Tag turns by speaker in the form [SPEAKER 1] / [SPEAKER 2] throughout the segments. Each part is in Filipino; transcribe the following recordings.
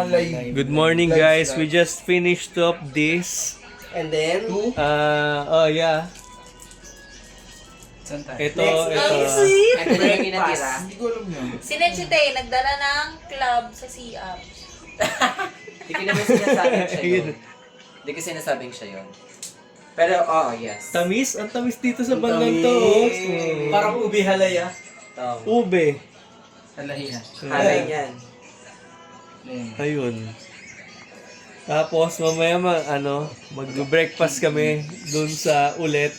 [SPEAKER 1] mga live.
[SPEAKER 2] Good morning guys, we just finished up this.
[SPEAKER 3] And then,
[SPEAKER 2] Oh yeah. Ito.
[SPEAKER 3] ito na yung kinatira.
[SPEAKER 1] Hindi ko alam yan.
[SPEAKER 4] Si Nechite, nagdala ng club sa CR.
[SPEAKER 3] Hindi ko naman sinasabing siya yun. Hindi ko sinasabing siya yun. Pero, yes.
[SPEAKER 2] Tamis? Ang tamis dito sa bandang to. Oh.
[SPEAKER 3] Parang ubi halaya.
[SPEAKER 2] Ube.
[SPEAKER 3] Halay yan.
[SPEAKER 2] Ayun. Tapos mamaya mag-breakfast kami dun sa ulit.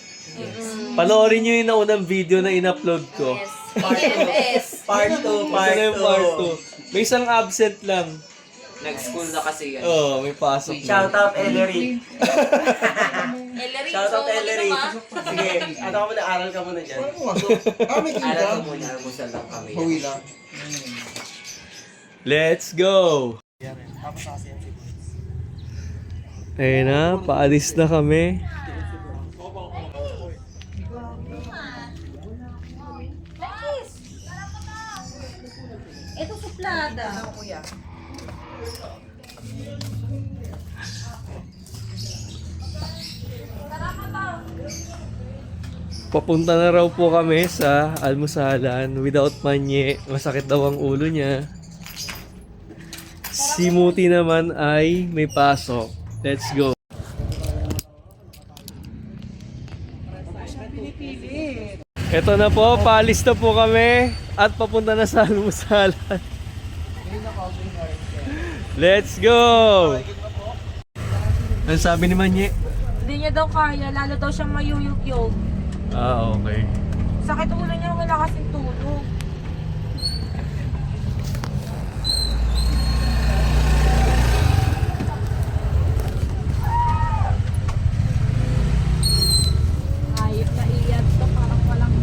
[SPEAKER 2] Panoorin nyo yung naunang video na in-upload ko.
[SPEAKER 4] Yes. PMS.
[SPEAKER 3] Part 2,
[SPEAKER 2] Ito na yung part 2. May isang absent lang.
[SPEAKER 3] Nag-school na kasi yan.
[SPEAKER 2] May pasok na.
[SPEAKER 3] Shout out, Ellery.
[SPEAKER 4] Ellery,
[SPEAKER 3] Shout out,
[SPEAKER 4] so
[SPEAKER 3] Ellery.
[SPEAKER 4] mag-inom
[SPEAKER 3] Sige, ano ka muna, aral ka muna dyan.
[SPEAKER 1] Paano mo nga? May kita.
[SPEAKER 3] Aral ka muna, almusal lang kami.
[SPEAKER 1] Hawi lang.
[SPEAKER 2] Let's go! Ayun na, paalis na kami.
[SPEAKER 4] Nice! Ito suplada.
[SPEAKER 2] Papunta na raw po kami sa almusalan without manye. Masakit daw ang ulo niya. Si Muti naman ay may pasok. Let's go. Ito na po, paalis na po kami at papunta na sa almusalan. Let's go! Ano sabi ni Manye?
[SPEAKER 5] Hindi niya daw kaya, lalo daw siyang mayuyug-yug.
[SPEAKER 2] Okay.
[SPEAKER 5] Sakit ulo niya, wala kasing tulog. Hayop na iyan to, parang walang...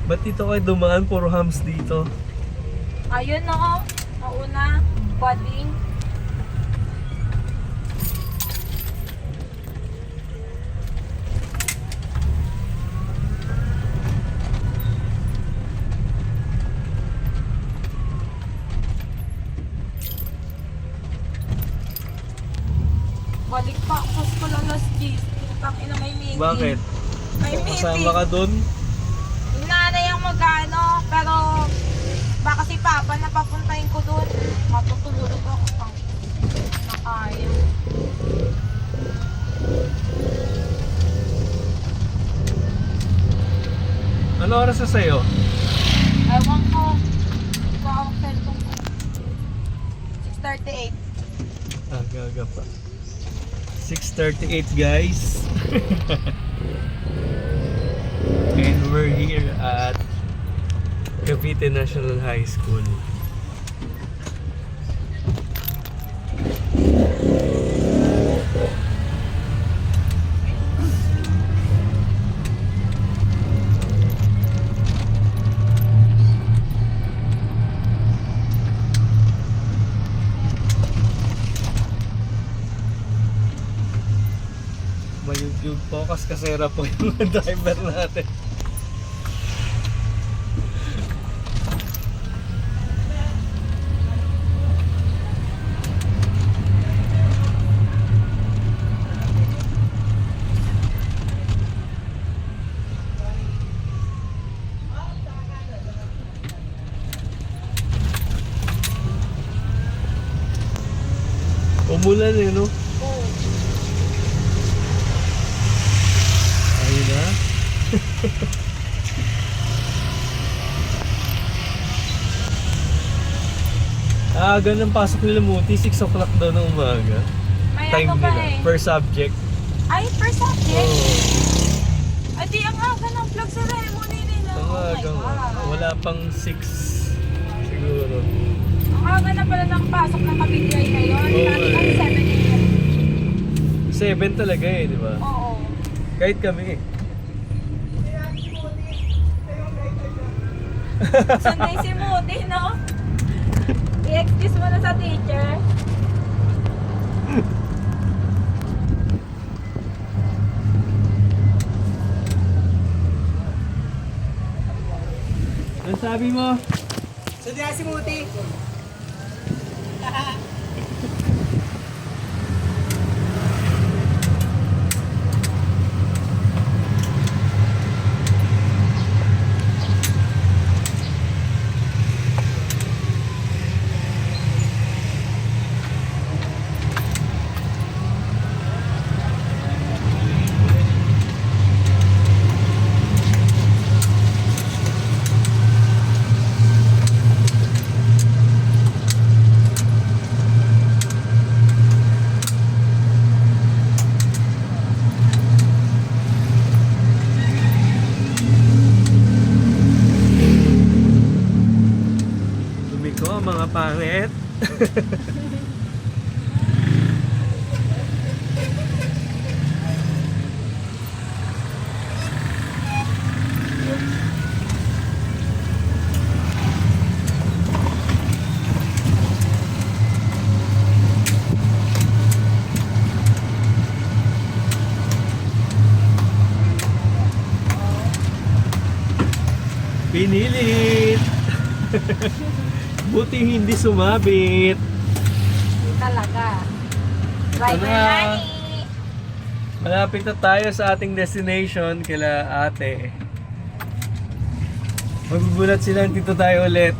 [SPEAKER 2] Ba't dito kayo dumaan? Puro hams dito.
[SPEAKER 5] Ayun o, mauna, bading. Balik pa ako sa alas 10. Putang ina, may meeting.
[SPEAKER 2] Bakit?
[SPEAKER 5] May meeting.
[SPEAKER 2] Kasama ka dun?
[SPEAKER 5] Nanay ang magano, pero baka si Papa na papuntahin ko doon. Matutulog ako pang nakaya.
[SPEAKER 2] Ano oras na sa'yo?
[SPEAKER 5] Ewan ko. Hindi ko ang cellphone ko. 6:38.
[SPEAKER 2] Gaga pa. 6:38 guys. And we're here at Cavite National High School. Mayug-yug po kasi kasera po yung driver natin. Umulan eh, no?
[SPEAKER 5] Oo.
[SPEAKER 2] Ayun na. Aga ng pasok nila Muti, 6 o'clock daw ng umaga.
[SPEAKER 5] May
[SPEAKER 2] Time
[SPEAKER 5] ano ba
[SPEAKER 2] nila,
[SPEAKER 5] eh.
[SPEAKER 2] per subject.
[SPEAKER 5] Ay, per subject.
[SPEAKER 2] Oh,
[SPEAKER 5] Ay, di ang aga ng vlog ceremony nila.
[SPEAKER 2] ang
[SPEAKER 5] Oh my
[SPEAKER 2] aga nga.
[SPEAKER 5] God.
[SPEAKER 2] Wala pang 6 siguro.
[SPEAKER 5] Ang aga na pala ng pasok ng kabigay ngayon.
[SPEAKER 2] Oo,
[SPEAKER 5] Dati
[SPEAKER 2] eh.
[SPEAKER 5] kami 7 a.m.
[SPEAKER 2] 7 talaga eh, di ba?
[SPEAKER 5] Oo.
[SPEAKER 2] Kahit kami eh.
[SPEAKER 5] Sanay si Moody, no? I-excuse mo na sa teacher.
[SPEAKER 2] Ano sabi mo?
[SPEAKER 1] Sadya si Muti.
[SPEAKER 2] Lumiko, mga pangit. Pinilit. Buti hindi sumabit.
[SPEAKER 5] Hindi talaga. Driver
[SPEAKER 2] Ano?
[SPEAKER 5] Nani.
[SPEAKER 2] Malapit na tayo sa ating destination kila ate. Magugulat sila dito tayo ulit.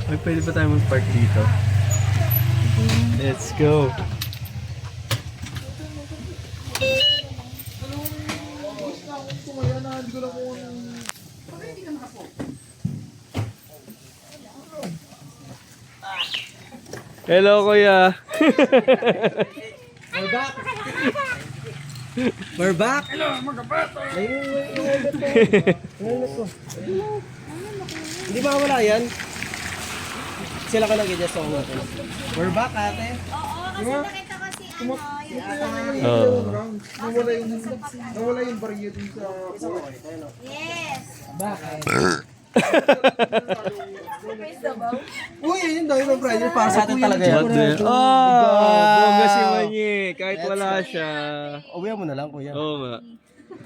[SPEAKER 2] Ay, pwede ba tayo mag-park dito? Let's go. Hello, kuya.
[SPEAKER 1] We're back. Hindi ba wala yan? Sila ka nag-adjust ako natin. We're back, ate.
[SPEAKER 4] Oo, kasi nakita kasi ano, yung
[SPEAKER 2] Oh.
[SPEAKER 6] Nawala yung barya dun sa...
[SPEAKER 4] yes.
[SPEAKER 1] Uy, yun daw yung brother. Para sa atin talaga yan.
[SPEAKER 2] What the... Oh, bongga si Manye. Kahit wala siya.
[SPEAKER 1] Uwihan mo na lang, kuya.
[SPEAKER 2] Oo nga.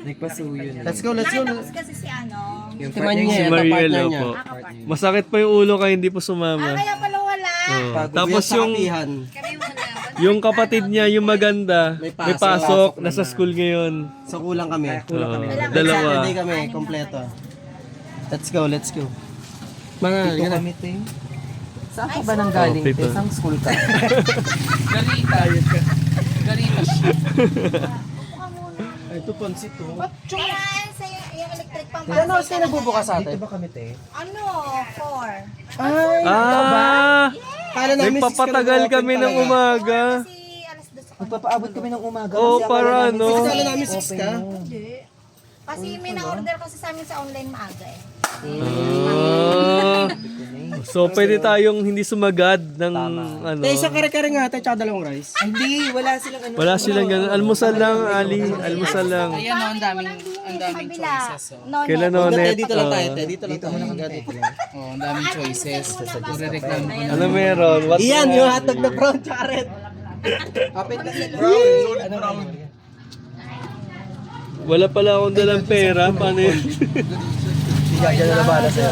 [SPEAKER 1] Let's go, let's go.
[SPEAKER 4] Nakita ko kasi si ano.
[SPEAKER 1] Si Manye,
[SPEAKER 2] Si
[SPEAKER 1] ito
[SPEAKER 2] Marielo
[SPEAKER 1] partner niya.
[SPEAKER 2] po. Masakit pa yung ulo kaya hindi po sumama.
[SPEAKER 4] Kaya pala wala.
[SPEAKER 2] Oh.
[SPEAKER 1] Pag
[SPEAKER 2] Tapos
[SPEAKER 1] uwi sa
[SPEAKER 2] yung
[SPEAKER 1] kapihan,
[SPEAKER 4] Kami muna.
[SPEAKER 2] yung kapatid niya, yung maganda,
[SPEAKER 1] May
[SPEAKER 2] may
[SPEAKER 1] pasok.
[SPEAKER 2] pasok, nasa school ngayon.
[SPEAKER 1] so kulang kami.
[SPEAKER 2] Oh,
[SPEAKER 1] Next
[SPEAKER 2] dalawa.
[SPEAKER 1] Saturday kami, kompleto. Let's go, let's go. Mga, kami, Ting.
[SPEAKER 3] Saan ka ba nang galing?
[SPEAKER 2] Okay,
[SPEAKER 3] Te? Saan school ka?
[SPEAKER 1] Ito, pansit to.
[SPEAKER 4] Kailan sa yung electric pump.
[SPEAKER 1] Ano, sino nagbubukas sa atin?
[SPEAKER 4] Ano? 4.
[SPEAKER 1] Ay,
[SPEAKER 2] Ah!
[SPEAKER 1] kala namin
[SPEAKER 2] Nagpapatagal kami ng umaga.
[SPEAKER 4] Kasi alas 2 ako.
[SPEAKER 3] Magpapaabot kami ng umaga.
[SPEAKER 2] Oh, para ano?
[SPEAKER 1] Kala namin 6 ka.
[SPEAKER 4] Kasi may na-order kasi sa amin sa online maaga eh.
[SPEAKER 2] Ah. So, pwede tayong hindi sumagad ng ano.
[SPEAKER 1] Tayo isang kare-kare nga ate, tsaka dalawang rice.
[SPEAKER 3] Hindi, wala silang ano.
[SPEAKER 2] Wala silang ganun. Almusal lang, Ali. Almusal lang.
[SPEAKER 4] Ayan o, ang daming choices. No,
[SPEAKER 2] Kailan
[SPEAKER 4] no.
[SPEAKER 2] Nonet?
[SPEAKER 1] Tayo dito lang tayo, te. Dito lang tayo. Dito lang.
[SPEAKER 6] Oh, ang daming choices. Pure-reklamo ko na.
[SPEAKER 2] Ano meron? What
[SPEAKER 1] Iyan, yung hotdog na brown tsaka red. Kapit na brown. Ano brown?
[SPEAKER 2] Wala pala akong dalang pera. Paano yun?
[SPEAKER 1] Si Jaja na nabala sa'yo.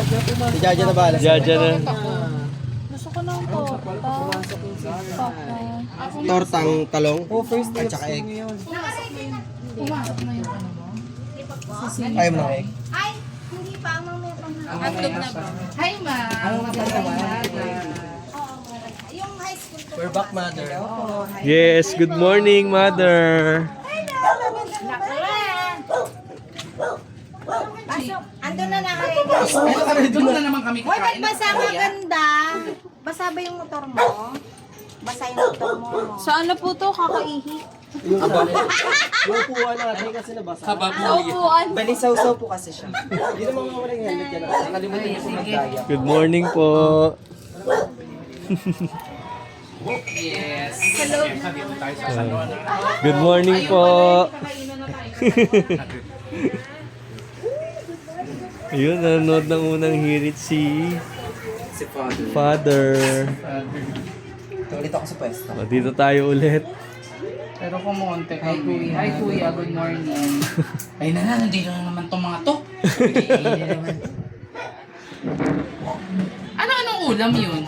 [SPEAKER 1] Si Jaja na bala sa'yo.
[SPEAKER 2] Jaja na.
[SPEAKER 5] Gusto ko ng torta.
[SPEAKER 1] Tortang talong. At saka egg. Ayaw mo ng egg?
[SPEAKER 4] Ay, hindi pa. Ang mga
[SPEAKER 5] Hotdog na ba?
[SPEAKER 4] Hi, ma. Yung high school ko.
[SPEAKER 1] We're back, mother.
[SPEAKER 2] Yes, good morning, mother.
[SPEAKER 4] Pasok. Ando na nakaready.
[SPEAKER 6] Doon na naman kami
[SPEAKER 4] Hoy, ba't
[SPEAKER 6] kakain.
[SPEAKER 4] basa maganda? Basa ba yung motor mo? Basa yung motor mo.
[SPEAKER 5] Sa ano po to? Kakaihi.
[SPEAKER 1] Yung upuan natin kasi nabasa.
[SPEAKER 4] Upuan.
[SPEAKER 3] Balisaw-saw po kasi siya.
[SPEAKER 1] Hindi naman mawala yung helmet yan.
[SPEAKER 3] Nakalimutan niyo po magdaya.
[SPEAKER 2] Good morning po.
[SPEAKER 6] Yes.
[SPEAKER 2] Good morning po. Ayun, nanonood ng unang hirit si
[SPEAKER 3] Si Father.
[SPEAKER 2] Father.
[SPEAKER 3] Ulit ako sa pwesto.
[SPEAKER 2] O, dito tayo ulit.
[SPEAKER 6] Pero kumonte kami. Hi kuya, good morning. Ay na, nandito na naman tong mga to. Anong ulam yun?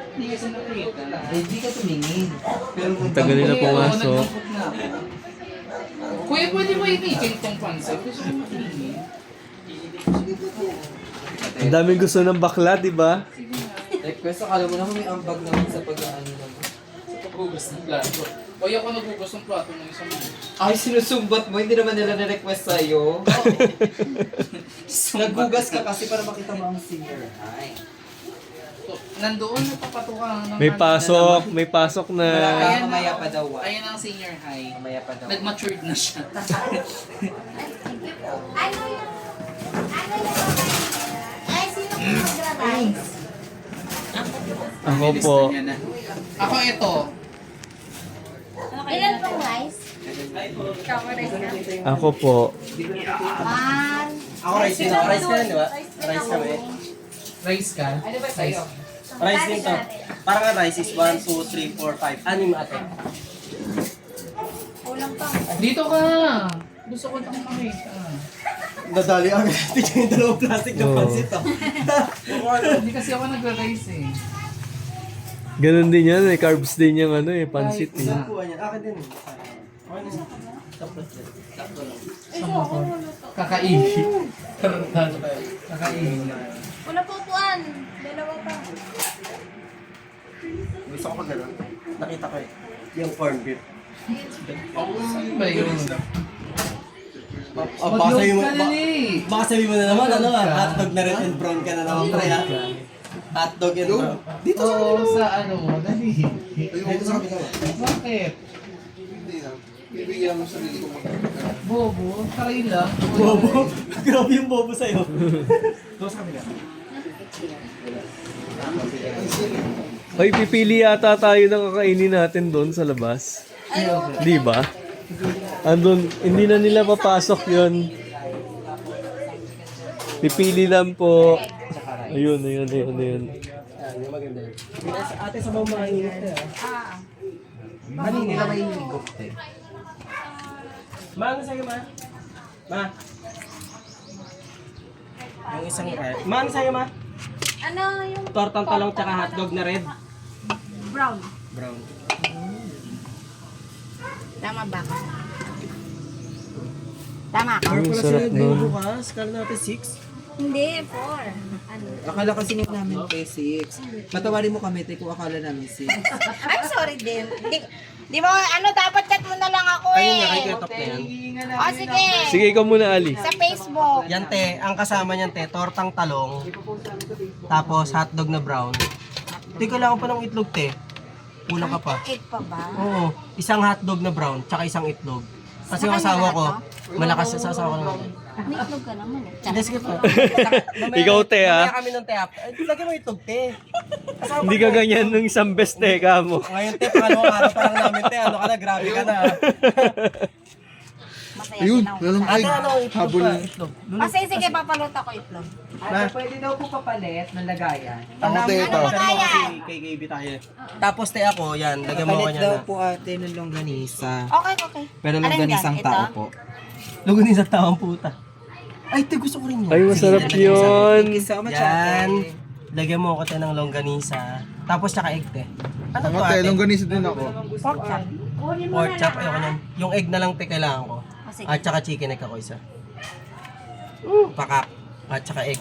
[SPEAKER 6] Hindi kasi nakita.
[SPEAKER 3] Hindi ka tumingin.
[SPEAKER 2] Ang tagal nila pumasok.
[SPEAKER 6] Kuya, pwede mo itikin tong pansap? Gusto ko matingin.
[SPEAKER 2] Ang daming gusto ng bakla, di ba?
[SPEAKER 3] Request, akala mo naman may ambag naman sa pag-ano naman.
[SPEAKER 6] Sa paghugas ng plato. O ako naghugas ng plato ng isang mga.
[SPEAKER 3] Ay, sinusumbat mo. Hindi naman nila na-request sa'yo. Naghugas ka kasi para makita mo ang senior high.
[SPEAKER 6] So, nandoon napapatukan ng
[SPEAKER 2] May pasok na.
[SPEAKER 3] Mamaya pa daw.
[SPEAKER 6] Ayan ang senior high.
[SPEAKER 3] Mamaya pa daw.
[SPEAKER 6] Nag-matured na siya.
[SPEAKER 4] Ay, sino po magra-rice?
[SPEAKER 2] Ako
[SPEAKER 6] Bilis
[SPEAKER 2] po.
[SPEAKER 6] na niya na. Ako ito.
[SPEAKER 4] Ilan pong rice?
[SPEAKER 2] Ako po.
[SPEAKER 4] One.
[SPEAKER 1] Ako rice din. Rice ka yan, di ba? Rice kami.
[SPEAKER 6] Rice ka? Rice.
[SPEAKER 1] Rice din to. Parang nga rice is 1, 2, 3, 4, 5. Anim ate.
[SPEAKER 4] Kulang pa.
[SPEAKER 6] Dito ka! Gusto ko lang makita.
[SPEAKER 1] Nadali agad. Tignan yung dalawang plastic na
[SPEAKER 2] Oo.
[SPEAKER 1] pansit ah.
[SPEAKER 6] Hindi kasi ako nagra-rice eh.
[SPEAKER 2] Ganun din yan, may carbs din yung ano eh, pansit eh.
[SPEAKER 1] Isang kuha niyan. Akin din. Okay na. Tapos yan. Sakto lang.
[SPEAKER 6] Kakainin. Kakainin.
[SPEAKER 4] Wala po upuan. Dalawa pa.
[SPEAKER 1] Gusto ko pag gano'n. Nakita ko eh. Yung corn beef.
[SPEAKER 6] Saan ba yun?
[SPEAKER 1] Baka sabi mo,
[SPEAKER 6] Mag-load ka na eh.
[SPEAKER 1] baka sabi mo na naman, ano
[SPEAKER 6] Mag-load ka.
[SPEAKER 1] hotdog na red and brown ka na naman, pre ha? Hotdog and brown. Dito sa
[SPEAKER 6] Oo, sa ano mo, dali.
[SPEAKER 1] Dito sa kapila mo.
[SPEAKER 6] Bakit? Bobo, try lang.
[SPEAKER 1] Bobo. Grabe yung bobo sa'yo. Dito sa kapila.
[SPEAKER 2] Hoy, pipili yata tayo ng kakainin natin doon sa labas. Di ba? Andun, hindi na nila papasok yon. Pipili lang po. Ayun.
[SPEAKER 1] Yan, yung maganda yun. Ate sa bang mainit eh ha?
[SPEAKER 3] Kanina may higop eh.
[SPEAKER 1] Ma, ano sa'yo ma? Ma? Yung isang rice. Ma, ano sa'yo ma?
[SPEAKER 4] Ano yung
[SPEAKER 1] Tortang talong tsaka hotdog na red.
[SPEAKER 4] brown?
[SPEAKER 1] Brown.
[SPEAKER 4] Tama ba? Tama ka?
[SPEAKER 2] Ang sarap nun.
[SPEAKER 1] Bukas, kala natin 6.
[SPEAKER 4] Hindi, 4. Ano?
[SPEAKER 3] Akala kasi namin kay 6. Patawarin mo kami, kung akala namin 6.
[SPEAKER 4] I'm sorry din. Di ba, ano, dapat chat mo na lang ako
[SPEAKER 1] Ayun nga, kay
[SPEAKER 4] eh.
[SPEAKER 1] Ketop na yan.
[SPEAKER 4] O, sige.
[SPEAKER 2] Sige, ikaw muna, Ali.
[SPEAKER 4] Sa Facebook.
[SPEAKER 1] Yan te, ang kasama niyan te, tortang talong, tapos hotdog na brown. Te, kailangan pa ng itlog te. Kulang ka pa.
[SPEAKER 4] 8 pa ba?
[SPEAKER 1] Oo, isang hotdog na brown, tsaka isang itlog. Kasi yung
[SPEAKER 4] Sa kanya
[SPEAKER 1] asawa ko,
[SPEAKER 4] lahat
[SPEAKER 1] malakas sa asawa ko naman.
[SPEAKER 4] May itlog ka naman eh.
[SPEAKER 1] Hindi, sige po.
[SPEAKER 2] Ikaw, te, ha?
[SPEAKER 1] Mamaya kami ng te, lagyan mo itlog te. Asawa
[SPEAKER 2] Hindi
[SPEAKER 1] ko,
[SPEAKER 2] ka ganyan nung isang best teka mo.
[SPEAKER 1] Ngayon te, pangalawang araw pa lang namin te, ano ka na, grabe ka na.
[SPEAKER 4] Masaya din ako.
[SPEAKER 1] Ate, ano, itlog pa, itlog.
[SPEAKER 4] Kasi sige, papaluto ko itlog.
[SPEAKER 3] Ay, pwede daw po kapalit ng lagayan.
[SPEAKER 1] Ano
[SPEAKER 4] lagayan?
[SPEAKER 1] kay KB tayo. Tapos te ako, yan, lagyan mo
[SPEAKER 3] Kapalit
[SPEAKER 1] kanya
[SPEAKER 3] daw
[SPEAKER 1] na.
[SPEAKER 3] po ate ng longganisa.
[SPEAKER 4] Okay.
[SPEAKER 3] Pero
[SPEAKER 4] Alin
[SPEAKER 3] longganisang
[SPEAKER 4] yan?
[SPEAKER 3] tao
[SPEAKER 4] Ito?
[SPEAKER 3] po.
[SPEAKER 1] Lugunin sa tawang puta. Ay, te, gusto ko rin yun.
[SPEAKER 2] Ay, masarap yun.
[SPEAKER 3] Thank you so much
[SPEAKER 1] Yan.
[SPEAKER 3] ate.
[SPEAKER 1] Lagyan mo ko te ng longganisa. Tapos tsaka egg te. Ano to
[SPEAKER 7] Ate,
[SPEAKER 1] ate?
[SPEAKER 7] longganisa din ako.
[SPEAKER 4] Pork chop.
[SPEAKER 1] Pork chop, ayoko yan. Yung egg na lang te kailangan ko.
[SPEAKER 4] O, sige.
[SPEAKER 1] At tsaka chicken egg ako isa. Pakak. At tsaka egg.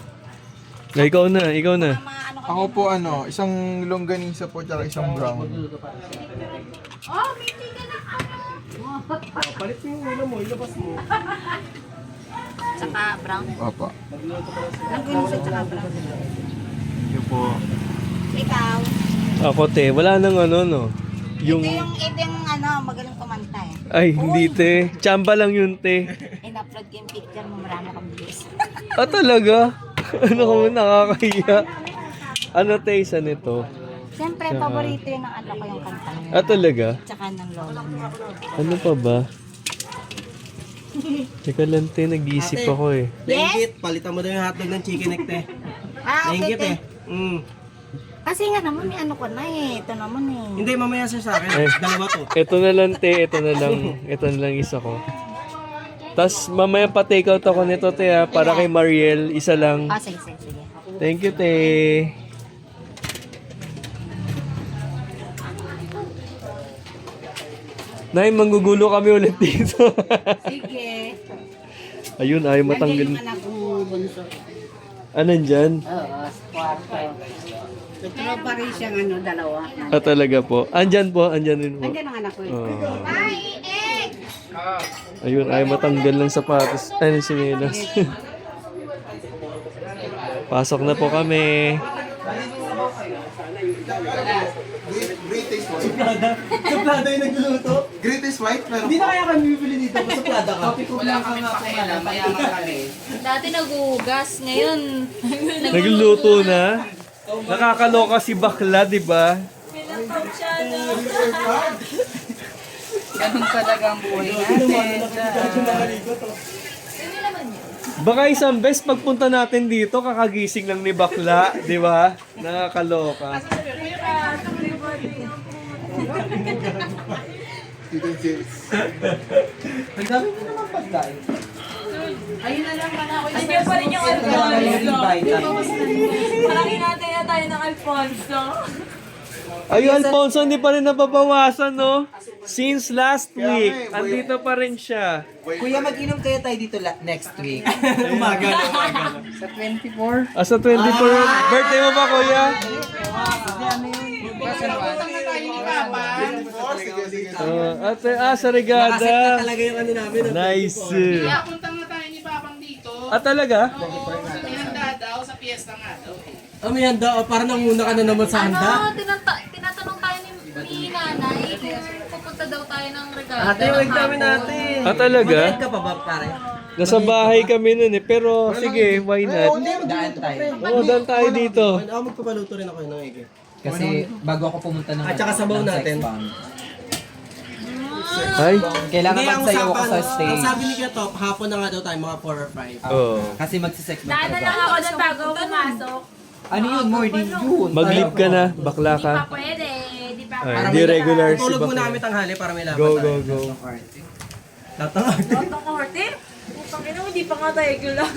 [SPEAKER 2] Ay, ikaw na.
[SPEAKER 4] Mga ano ka
[SPEAKER 7] Ako po isang longganisa po tsaka isang brown.
[SPEAKER 4] Oh, may chicken na
[SPEAKER 1] Palit mo yung ulo mo, ilabas mo.
[SPEAKER 4] Tsaka brown.
[SPEAKER 7] Opo.
[SPEAKER 4] Nagulong sa tsaka brown.
[SPEAKER 7] Yun po.
[SPEAKER 4] Ikaw.
[SPEAKER 2] Ako te, wala nang ano no. Yung,
[SPEAKER 4] Ito yung ano, magaling kumanta eh.
[SPEAKER 2] ay hindi te, tsamba lang yun te.
[SPEAKER 4] In-upload ko yung picture mo, marami kang views.
[SPEAKER 2] Ah talaga? Ano ka mo nakakahiya? Ano te, isa nito?
[SPEAKER 4] Siyempre, paborito yun ng ano ko yung kanta niya.
[SPEAKER 2] Ah talaga?
[SPEAKER 4] Tsaka ng lola niya.
[SPEAKER 2] Ano pa ba? Teka lang te, nag-iisip
[SPEAKER 1] Ate.
[SPEAKER 2] ako eh.
[SPEAKER 1] Nainggit, palitan mo daw yung hotdog ng chicken neck, te.
[SPEAKER 4] Ah, okay,
[SPEAKER 1] Nainggit
[SPEAKER 4] te.
[SPEAKER 1] eh. Mm.
[SPEAKER 4] Kasi nga naman, may ano ko na eh. Ito naman eh.
[SPEAKER 1] Hindi, mamaya sa akin.
[SPEAKER 2] Eh.
[SPEAKER 1] Dalawa to.
[SPEAKER 2] Ito na lang te, ito na lang isa ko. Tapos mamaya pa take out ako nito te ha, para kay Mariel, isa lang.
[SPEAKER 4] Ah, sige, sige, sige.
[SPEAKER 2] Thank you te. Nay, manggugulo kami ulit dito.
[SPEAKER 4] Sige.
[SPEAKER 2] Ayun, ayaw matanggal.
[SPEAKER 4] anak ko bunso.
[SPEAKER 2] Anan dyan?
[SPEAKER 4] Oo, kwarto. Pero pa rin siyang ano, dalawa.
[SPEAKER 2] Ah, talaga po. Andyan po, andyan din po.
[SPEAKER 4] Nandiyan ang anak ko eh.
[SPEAKER 2] Oh.
[SPEAKER 4] Bye, egg!
[SPEAKER 2] Ayun, ayaw matanggal ng sapatos. Ay, ng sinelas. Pasok na po kami.
[SPEAKER 1] Suplada yung nagluluto.
[SPEAKER 7] Greatest white, pero
[SPEAKER 1] Hindi na kaya kami bibili dito. Suplada ka.
[SPEAKER 6] Wala kami pakialam, mayaman kami.
[SPEAKER 5] Dati nagugas, ngayon
[SPEAKER 2] Nagluluto na. Nakakaloka si bakla, di ba?
[SPEAKER 6] Ganun talaga ang buhay natin.
[SPEAKER 2] Baka isang best pagpunta natin dito, kakagising lang ni bakla, di ba? Nakakaloka.
[SPEAKER 7] Tito James.
[SPEAKER 1] Ang dami mo naman pagkain.
[SPEAKER 6] Ayun na lang pala ako.
[SPEAKER 5] Nandiyan pa rin yung Alfonso. Parang hinatay na tayo ng Alfonso.
[SPEAKER 2] Ay, Alfonso, hindi pa rin nababawasan, no? Since last week, andito pa rin siya.
[SPEAKER 3] Kuya, mag-inom kaya tayo dito next week.
[SPEAKER 1] Umaga.
[SPEAKER 6] Sa 24.
[SPEAKER 2] Sa 24, birthday mo ba, kuya? Sa Regada.
[SPEAKER 1] Nakaset na talaga yung ano namin.
[SPEAKER 2] Nice.
[SPEAKER 6] Punta nga tayo ni Papang dito.
[SPEAKER 2] Ah, talaga?
[SPEAKER 6] Pinanda daw, sa piyesta nga daw.
[SPEAKER 1] May handa. Parang nanguna ka na naman sa handa.
[SPEAKER 5] Tinatanong tayo ni nanay kung pupunta daw tayo ng regalo.
[SPEAKER 1] Ate, wag namin natin.
[SPEAKER 2] Ah, talaga?
[SPEAKER 1] Mag-end ka pa ba, pare?
[SPEAKER 2] Nasa bahay kami nun eh. Pero sige, why not?
[SPEAKER 3] Daan tayo.
[SPEAKER 2] Oo, daan tayo dito.
[SPEAKER 1] Ako magpapaluto rin ako ng egg.
[SPEAKER 3] Kasi bago ako pumunta ng
[SPEAKER 1] At saka sabaw
[SPEAKER 3] ng
[SPEAKER 1] natin.
[SPEAKER 3] sex bomb,
[SPEAKER 2] Ay.
[SPEAKER 3] kailangan
[SPEAKER 1] Hindi, ang
[SPEAKER 3] magsayaw ako sa
[SPEAKER 1] usapan,
[SPEAKER 3] stage.
[SPEAKER 1] ang sabi ni Ketop, hapon na nga daw tayo, mga 4 or 5.
[SPEAKER 2] Oo.
[SPEAKER 3] Kasi magsisex bomb
[SPEAKER 5] Daan na lang
[SPEAKER 3] talaga.
[SPEAKER 5] ako doon bago pumasok.
[SPEAKER 3] Ano yun? Morning yun.
[SPEAKER 2] Mag-leave ka na, bakla
[SPEAKER 5] Di
[SPEAKER 2] ka.
[SPEAKER 5] pa pwede. Di pa
[SPEAKER 2] Ay,
[SPEAKER 5] pwede.
[SPEAKER 2] di regular si
[SPEAKER 1] Tulog muna
[SPEAKER 2] bakla.
[SPEAKER 1] kami tanghali para may laban
[SPEAKER 2] Go,
[SPEAKER 1] tayo.
[SPEAKER 2] go, go.
[SPEAKER 1] Tatawag.
[SPEAKER 5] Otong korte? Putang ina mo, di pa nga tayo regular.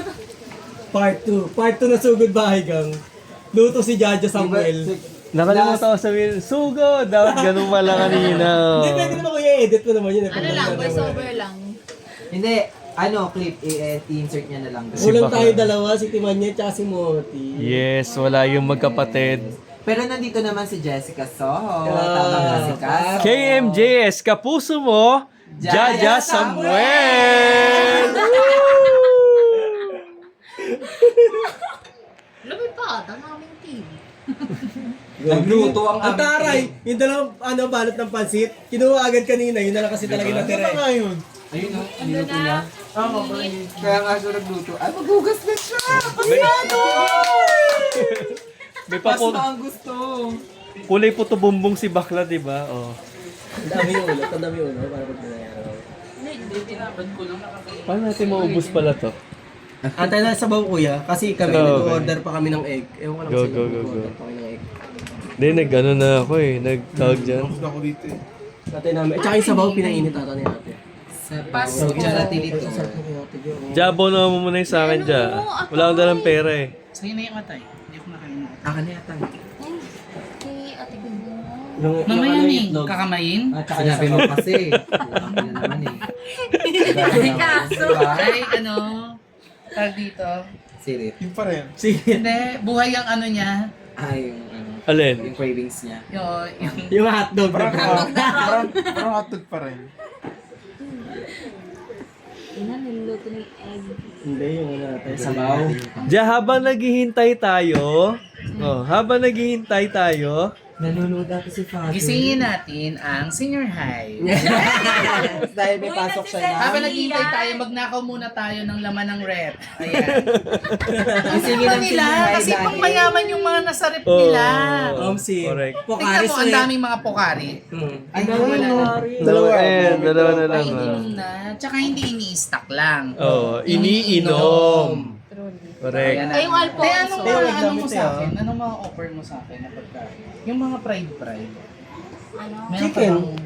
[SPEAKER 1] Part 2. Part 2 na sugod bahay gang. Luto si Jaja Samuel.
[SPEAKER 2] Nakalimutan ko sabihin, sugo! Dapat ganun pala kanina.
[SPEAKER 1] Hindi, pwede naman kuya, edit mo naman yun.
[SPEAKER 5] Ano lang, voice over lang.
[SPEAKER 3] Hindi, clip, i-insert niya na lang. doon.
[SPEAKER 1] Ulang
[SPEAKER 2] bakla.
[SPEAKER 1] tayo dalawa, si Timanya at si Moti.
[SPEAKER 2] Yes, wala yung magkapatid.
[SPEAKER 3] Pero nandito naman si Jessica Soho. Tama ka si Cass.
[SPEAKER 2] KMJS, kapuso mo, Jaja Samuel!
[SPEAKER 5] Lumipad ang aming team.
[SPEAKER 3] Nagluto ang
[SPEAKER 1] Ang taray, yung dalawang balot ng pansit, kinuha agad kanina, yun na lang kasi talaga natira.
[SPEAKER 7] Ayun.
[SPEAKER 3] Ayun o, niluto niya.
[SPEAKER 7] Kaya nga siya nagluto. Ay, maghugas na siya!
[SPEAKER 2] May
[SPEAKER 3] Pas
[SPEAKER 2] papo,
[SPEAKER 3] ang gusto.
[SPEAKER 2] kulay puto bumbong si bakla, di ba? Oh.
[SPEAKER 1] Ang dami yung ulo, ang dami yung ulo, para pag nangyayari.
[SPEAKER 2] Paano natin maubos pala to?
[SPEAKER 1] Antay na sa baw kuya, kasi kami
[SPEAKER 2] Okay.
[SPEAKER 1] nag-order pa kami ng egg. Ewan ko lang
[SPEAKER 2] Go,
[SPEAKER 1] sino
[SPEAKER 2] go, go,
[SPEAKER 1] nag-order
[SPEAKER 2] go.
[SPEAKER 1] pa kami ng egg.
[SPEAKER 2] Hindi, nag-ano na ako eh. Nag-tawag dyan.
[SPEAKER 7] Tapos na ako dito eh.
[SPEAKER 1] Ate namin, at saka yung sabaw, pinainit ata ni ate.
[SPEAKER 3] Paso. Charity dito.
[SPEAKER 2] Jabo na mo muna yung sa akin dyan. Wala akong dalang pera eh.
[SPEAKER 6] Sa'yo na yung atay. Hindi ko nakalimutan.
[SPEAKER 3] Akin na yata.
[SPEAKER 5] Kay Ate Gundo.
[SPEAKER 6] Mamaya ni, kakamayin.
[SPEAKER 3] At saka sinabi mo kasi. Akin na naman eh.
[SPEAKER 5] Kaso.
[SPEAKER 6] Ay, tag dito.
[SPEAKER 3] Sirit.
[SPEAKER 7] Yung pa rin.
[SPEAKER 6] Hindi, buhay ang ano niya.
[SPEAKER 3] Ay, yung ano.
[SPEAKER 2] Alin?
[SPEAKER 3] Yung cravings niya.
[SPEAKER 6] Yung
[SPEAKER 1] Yung hotdog na brown.
[SPEAKER 7] Parang hotdog pa rin.
[SPEAKER 5] Ina, niluluto ng egg.
[SPEAKER 1] Hindi, yung ano natin.
[SPEAKER 3] Sabaw.
[SPEAKER 2] Diyan, habang naghihintay tayo,
[SPEAKER 3] Nanonood natin si Father.
[SPEAKER 6] Gisingin natin ang senior high.
[SPEAKER 3] Dahil may pasok siya na.
[SPEAKER 6] Habang naghihintay tayo, magnakaw muna tayo ng laman ng rep. Ayan.
[SPEAKER 3] Gisingin ang
[SPEAKER 6] nila,
[SPEAKER 3] senior high
[SPEAKER 6] kasi
[SPEAKER 3] dahil-
[SPEAKER 6] pang mayaman yung mga nasa rep nila.
[SPEAKER 2] Correct.
[SPEAKER 6] Tingnan mo, ang daming mga pokari. Ay, wala na.
[SPEAKER 2] Dalawa na lang.
[SPEAKER 6] Ay, ininom na. Tsaka hindi ini-stock lang.
[SPEAKER 2] Oo, iniinom. Correct.
[SPEAKER 6] Ayan na.
[SPEAKER 5] Ay, yung Alfonso.
[SPEAKER 6] Kaya ano mo sa akin? Anong mga offer mo sa akin na pagkain? Yung mga fried.
[SPEAKER 5] Ano?
[SPEAKER 6] Meron
[SPEAKER 1] Chicken.
[SPEAKER 6] pa bang...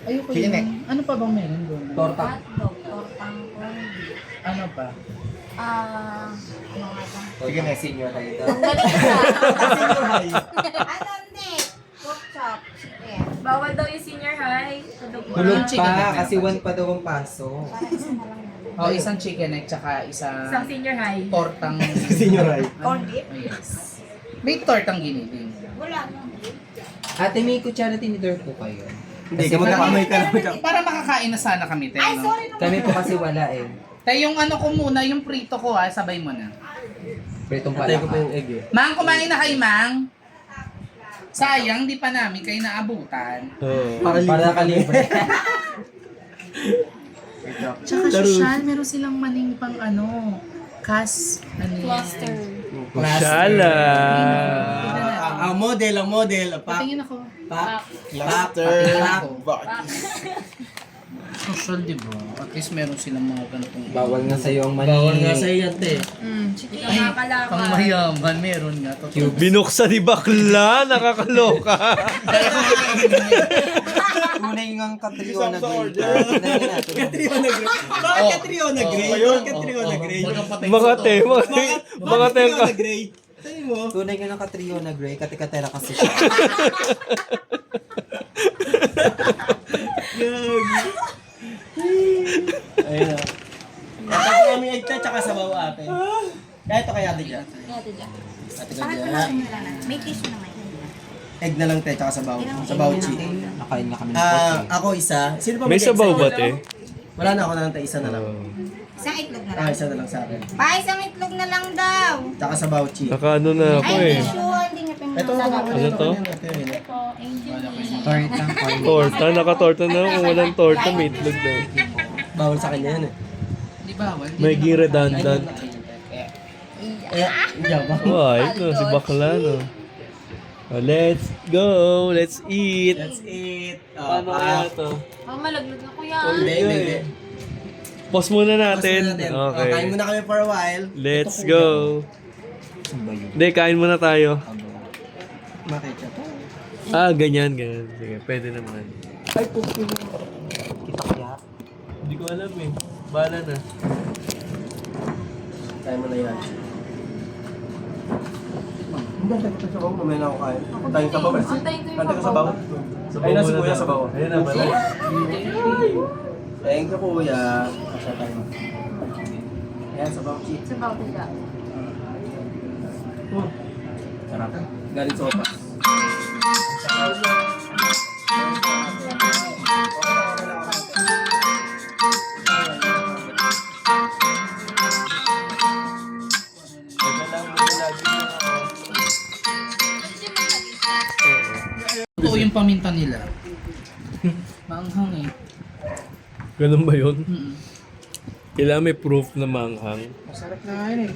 [SPEAKER 6] Ayoko yun. Ano pa bang meron doon?
[SPEAKER 3] Torta.
[SPEAKER 5] Hotdog, tortang corned beef.
[SPEAKER 6] Ano pa?
[SPEAKER 5] Ano nga ba?
[SPEAKER 3] Sige na, senior high daw.
[SPEAKER 5] Ang galing ka.
[SPEAKER 4] Ano, hindi? Pork chop. Chicken.
[SPEAKER 5] Bawal daw yung senior high. Tulog pa.
[SPEAKER 3] Tulog
[SPEAKER 6] chicken
[SPEAKER 3] pa,
[SPEAKER 6] neck
[SPEAKER 3] kasi
[SPEAKER 6] meron.
[SPEAKER 3] 1 pa daw ang paso.
[SPEAKER 4] Para isa na lang.
[SPEAKER 6] Oh, isang chicken egg tsaka isang
[SPEAKER 5] Isang senior high.
[SPEAKER 6] tortang...
[SPEAKER 1] Senior high.
[SPEAKER 4] Corned beef?
[SPEAKER 6] Oh, yes. May tortang giniling.
[SPEAKER 4] Wala na.
[SPEAKER 3] Ate, may kutsara tinidor po kayo.
[SPEAKER 1] Hindi, ka magkakamay ka naman.
[SPEAKER 6] Para makakain na sana kami, tayo.
[SPEAKER 4] Ay, sorry naman.
[SPEAKER 3] Kami po kasi wala eh.
[SPEAKER 6] Tayo yung ano ko muna, yung prito ko sabay mo na.
[SPEAKER 3] Pritong
[SPEAKER 1] Patay ko pa
[SPEAKER 3] palaka.
[SPEAKER 1] yung egg eh.
[SPEAKER 6] Mang, kumain na kayo, Mang? Sayang, di pa namin kayo naabutan.
[SPEAKER 2] Oo.
[SPEAKER 3] Para kalibre.
[SPEAKER 6] Tsaka social, meron silang maning pang ano, ano yan?
[SPEAKER 5] Cluster.
[SPEAKER 2] Shala.
[SPEAKER 1] Ang model.
[SPEAKER 6] Patingin ako.
[SPEAKER 7] Cluster.
[SPEAKER 6] Social, di ba? At least meron silang mga ganitong...
[SPEAKER 3] Bawal nga sa'yo ang mani.
[SPEAKER 1] Bawal nga sa'yo yan, te.
[SPEAKER 5] Hindi ka makakalakad.
[SPEAKER 6] Pang mayaman, meron nga. Totoo.
[SPEAKER 2] Binuksan ni bakla, nakakaloka.
[SPEAKER 3] Tunay ngang katrio na grade.
[SPEAKER 1] Katrio na gray. Bakit katrio na gray? Bakit katrio na gray?
[SPEAKER 2] Makate.
[SPEAKER 1] Bakit katrio na gray? Sabi mo?
[SPEAKER 3] Tunay nga ng katrio na gray, katikatera kasi siya.
[SPEAKER 1] Ayun na. Tapos kami egg te, tsaka sabaw ate. Kaya ito kaya ate dyan.
[SPEAKER 5] Ate dyan.
[SPEAKER 1] Ate ka
[SPEAKER 4] Bakit
[SPEAKER 1] dyan.
[SPEAKER 4] wala mo lang? May tissue naman.
[SPEAKER 1] Egg na lang te, tsaka sabaw. Sabaw chi.
[SPEAKER 3] Nakain nga kami ng
[SPEAKER 1] Ako isa. Sino pa
[SPEAKER 2] May
[SPEAKER 1] mag-egg
[SPEAKER 2] sabaw
[SPEAKER 1] sa-
[SPEAKER 2] ba, te?
[SPEAKER 1] Wala na ako na lang te, isa na lang.
[SPEAKER 4] Isang itlog na lang.
[SPEAKER 1] Isa na lang sa akin.
[SPEAKER 4] Pa, isang itlog na lang daw.
[SPEAKER 1] Tsaka sabaw chi.
[SPEAKER 2] Nakaano na ako
[SPEAKER 4] Ay,
[SPEAKER 2] eh.
[SPEAKER 4] tissue. Hindi niya
[SPEAKER 1] Ito,
[SPEAKER 4] pinag
[SPEAKER 2] Ano to?
[SPEAKER 5] Po, angel name.
[SPEAKER 3] Tortang corn.
[SPEAKER 2] Torta, nakatorta na ako. Kung walang torta, may itlog na.
[SPEAKER 1] Bawal sa kanya yan eh.
[SPEAKER 6] Di ba? Well,
[SPEAKER 2] May redundant.
[SPEAKER 1] Diyan ba?
[SPEAKER 2] Why? No, si bakla, no. Oh, let's go. Let's eat.
[SPEAKER 1] Let's eat.
[SPEAKER 2] Paano kaya to?
[SPEAKER 5] Malaglag na ko yan.
[SPEAKER 1] Hindi.
[SPEAKER 2] Pause muna
[SPEAKER 1] Pause
[SPEAKER 2] natin.
[SPEAKER 1] muna natin. Kain
[SPEAKER 2] Okay.
[SPEAKER 1] muna kami for a while.
[SPEAKER 2] Let's go. Hindi, kain muna tayo.
[SPEAKER 1] Makita to.
[SPEAKER 2] Ganyan. Sige, pwede naman.
[SPEAKER 1] Ay, puti mo.
[SPEAKER 2] Hindi ko alam eh. Bala na.
[SPEAKER 1] Kaya mo na yan. Hindi, tayo sa sabaw. Mamaya na ako kain. Tayo sa sabaw.
[SPEAKER 5] Antayin ko yung
[SPEAKER 1] Tayo sa sabaw. Ayun na si Kuya sa sabaw.
[SPEAKER 2] Ayun na, bala.
[SPEAKER 1] Thank you, Kuya. Pasya tayo. Ayan, sabaw chi.
[SPEAKER 5] Sa bawda.
[SPEAKER 1] Sarap. Galing sopas.
[SPEAKER 6] totoo yung paminta nila. Maanghang eh.
[SPEAKER 2] Ganun ba yun?
[SPEAKER 6] Mm-mm.
[SPEAKER 2] Kailangan may proof na manghang.
[SPEAKER 7] Masarap na yun eh.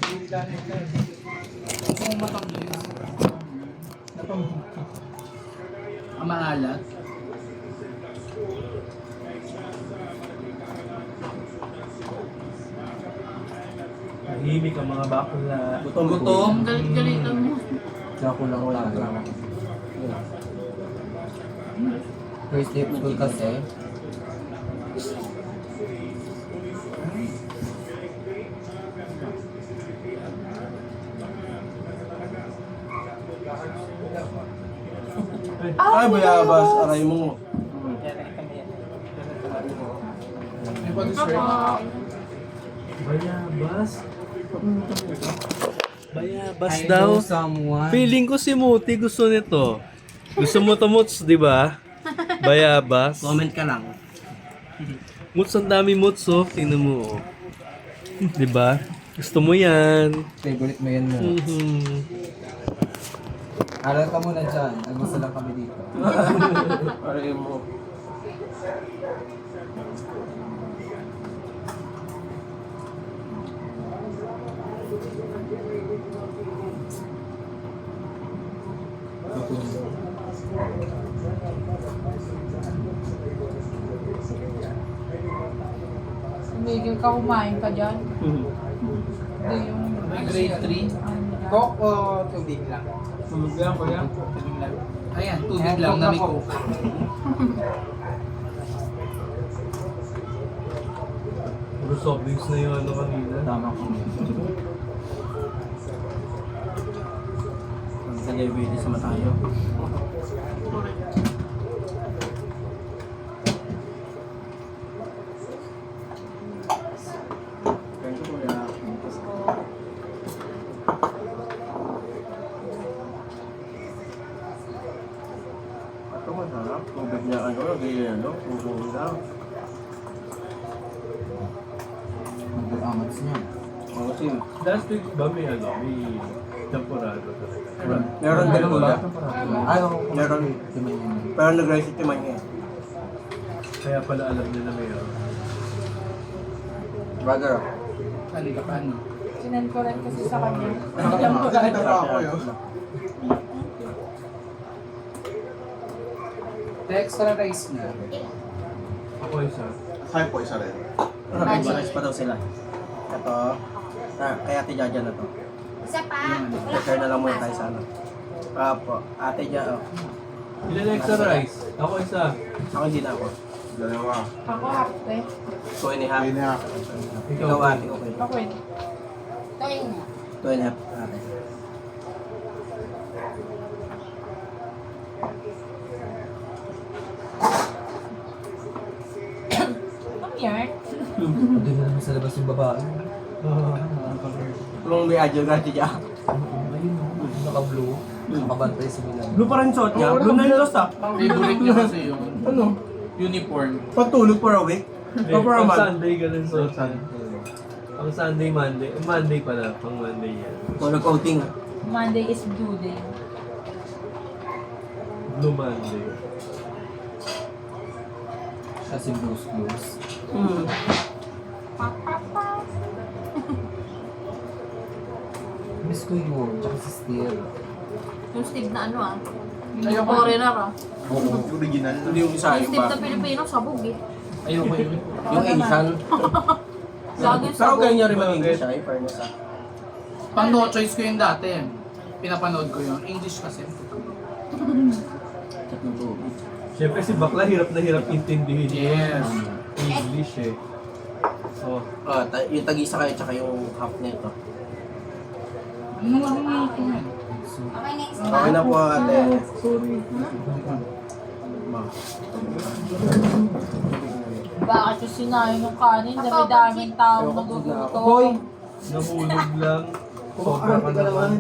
[SPEAKER 6] Ang maalat.
[SPEAKER 2] Tahimik ang mga bakla.
[SPEAKER 6] Gutom. Galit-galitan mo.
[SPEAKER 3] Kaya kulang lang. First day of school kasi.
[SPEAKER 1] Ay, bayabas. Aray mo.
[SPEAKER 2] Bayabas? Bayabas
[SPEAKER 3] I
[SPEAKER 2] daw.
[SPEAKER 3] know someone.
[SPEAKER 2] Feeling ko si Muti gusto nito. Gusto mo to, Muts, di ba? Bayabas.
[SPEAKER 1] Comment ka lang.
[SPEAKER 2] Muts, ang dami Muts, oh. Tingnan mo, oh. Di ba? Gusto mo yan.
[SPEAKER 3] Favorite mo yan mo.
[SPEAKER 2] Mhm.
[SPEAKER 3] Aral ka muna dyan. Almusal lang kami dito.
[SPEAKER 1] Aray mo.
[SPEAKER 5] Tumigil ka, kumain ka dyan. Hindi yung...
[SPEAKER 6] May grade 3. Coke o tubig lang? Tubig lang, kuya. Tubig lang. Ayan, tubig lang na may coke.
[SPEAKER 2] Puro soft drinks na yung ano kanina.
[SPEAKER 3] Tama ko.
[SPEAKER 1] Sa diabetes naman tayo. Ito masarap. Tubig niya ano, ganyan ano, tubig lang.
[SPEAKER 3] Mag-amats niya.
[SPEAKER 1] Kasi
[SPEAKER 2] Last week ba may ano, may temporada talaga?
[SPEAKER 1] meron din kuya.
[SPEAKER 3] Ano?
[SPEAKER 1] Meron. Pero nag-rice ito man niya.
[SPEAKER 2] Kaya pala alam nila may ano.
[SPEAKER 1] Brother.
[SPEAKER 6] Halika pa ano.
[SPEAKER 5] Sinend ko rin kasi sa kanya.
[SPEAKER 7] Nakita pa ako yun.
[SPEAKER 6] Extra rice na.
[SPEAKER 2] Ako isa.
[SPEAKER 7] Hi po, isa rin.
[SPEAKER 1] Nag-rice pa daw sila. Ito. Kay Ate Jaja na to.
[SPEAKER 4] Isa pa. Wala
[SPEAKER 1] Prepare na lang muna tayo sa ano. Apo. Ate Jaja.
[SPEAKER 2] Ilan extra rice? Ako isa.
[SPEAKER 1] Ako hindi na ako.
[SPEAKER 7] Dalawa.
[SPEAKER 5] Ako hapte.
[SPEAKER 1] 2 and a half.
[SPEAKER 7] Ayun na.
[SPEAKER 1] Ikaw ate, okay.
[SPEAKER 5] Ako eh.
[SPEAKER 4] Tayo na.
[SPEAKER 1] 2 and a half. Ate.
[SPEAKER 5] Ang yan?
[SPEAKER 3] Doon na naman sa labas yung babae.
[SPEAKER 1] Kung may adyo ka, Ate Jaja.
[SPEAKER 3] Ayun o. Naka-blue. Nakabantay sa Milan.
[SPEAKER 1] Blue pa rin suot niya. Blue na yung lost ah.
[SPEAKER 6] Favorite niya kasi yung
[SPEAKER 1] Ano?
[SPEAKER 6] uniform.
[SPEAKER 1] Pagtulog for a week.
[SPEAKER 2] Hindi,
[SPEAKER 1] O for a
[SPEAKER 2] pang
[SPEAKER 1] month.
[SPEAKER 2] Sunday ganun so pang Sunday, Monday. Monday pala, pang Monday yan.
[SPEAKER 1] Tulog outing ah.
[SPEAKER 5] Monday is blue day.
[SPEAKER 2] Blue Monday.
[SPEAKER 3] Kasi blues.
[SPEAKER 1] Hmm.
[SPEAKER 3] Miss ko yun. Tsaka si Steve.
[SPEAKER 5] Yung Steve na ano ah.
[SPEAKER 6] Ayoko.
[SPEAKER 5] Yung foreigner ah.
[SPEAKER 7] Original.
[SPEAKER 1] Hindi yung isa
[SPEAKER 5] Yung
[SPEAKER 1] yung
[SPEAKER 5] Steve
[SPEAKER 1] ba?
[SPEAKER 5] na Pilipino, sabog eh.
[SPEAKER 6] Ayoko yun.
[SPEAKER 1] Yung Asian.
[SPEAKER 5] Lagi yung
[SPEAKER 1] Pero
[SPEAKER 5] sabog.
[SPEAKER 1] ganyan niya rin mag-English siya. In fairness ah.
[SPEAKER 6] Pang no choice ko yung dati. Pinapanood ko yun. English kasi.
[SPEAKER 2] Siyempre si Bakla hirap na hirap intindihin
[SPEAKER 6] Yes.
[SPEAKER 2] yung English eh. So,
[SPEAKER 1] Yung tag-isa kayo tsaka yung half nito.
[SPEAKER 6] Ano nga naman ito yan?
[SPEAKER 4] Okay, next
[SPEAKER 1] Okay na po ate.
[SPEAKER 5] Bakit yung sinayo ng kanin? Dami-daming tao magluto.
[SPEAKER 2] nahulog lang. Sobra ka naman.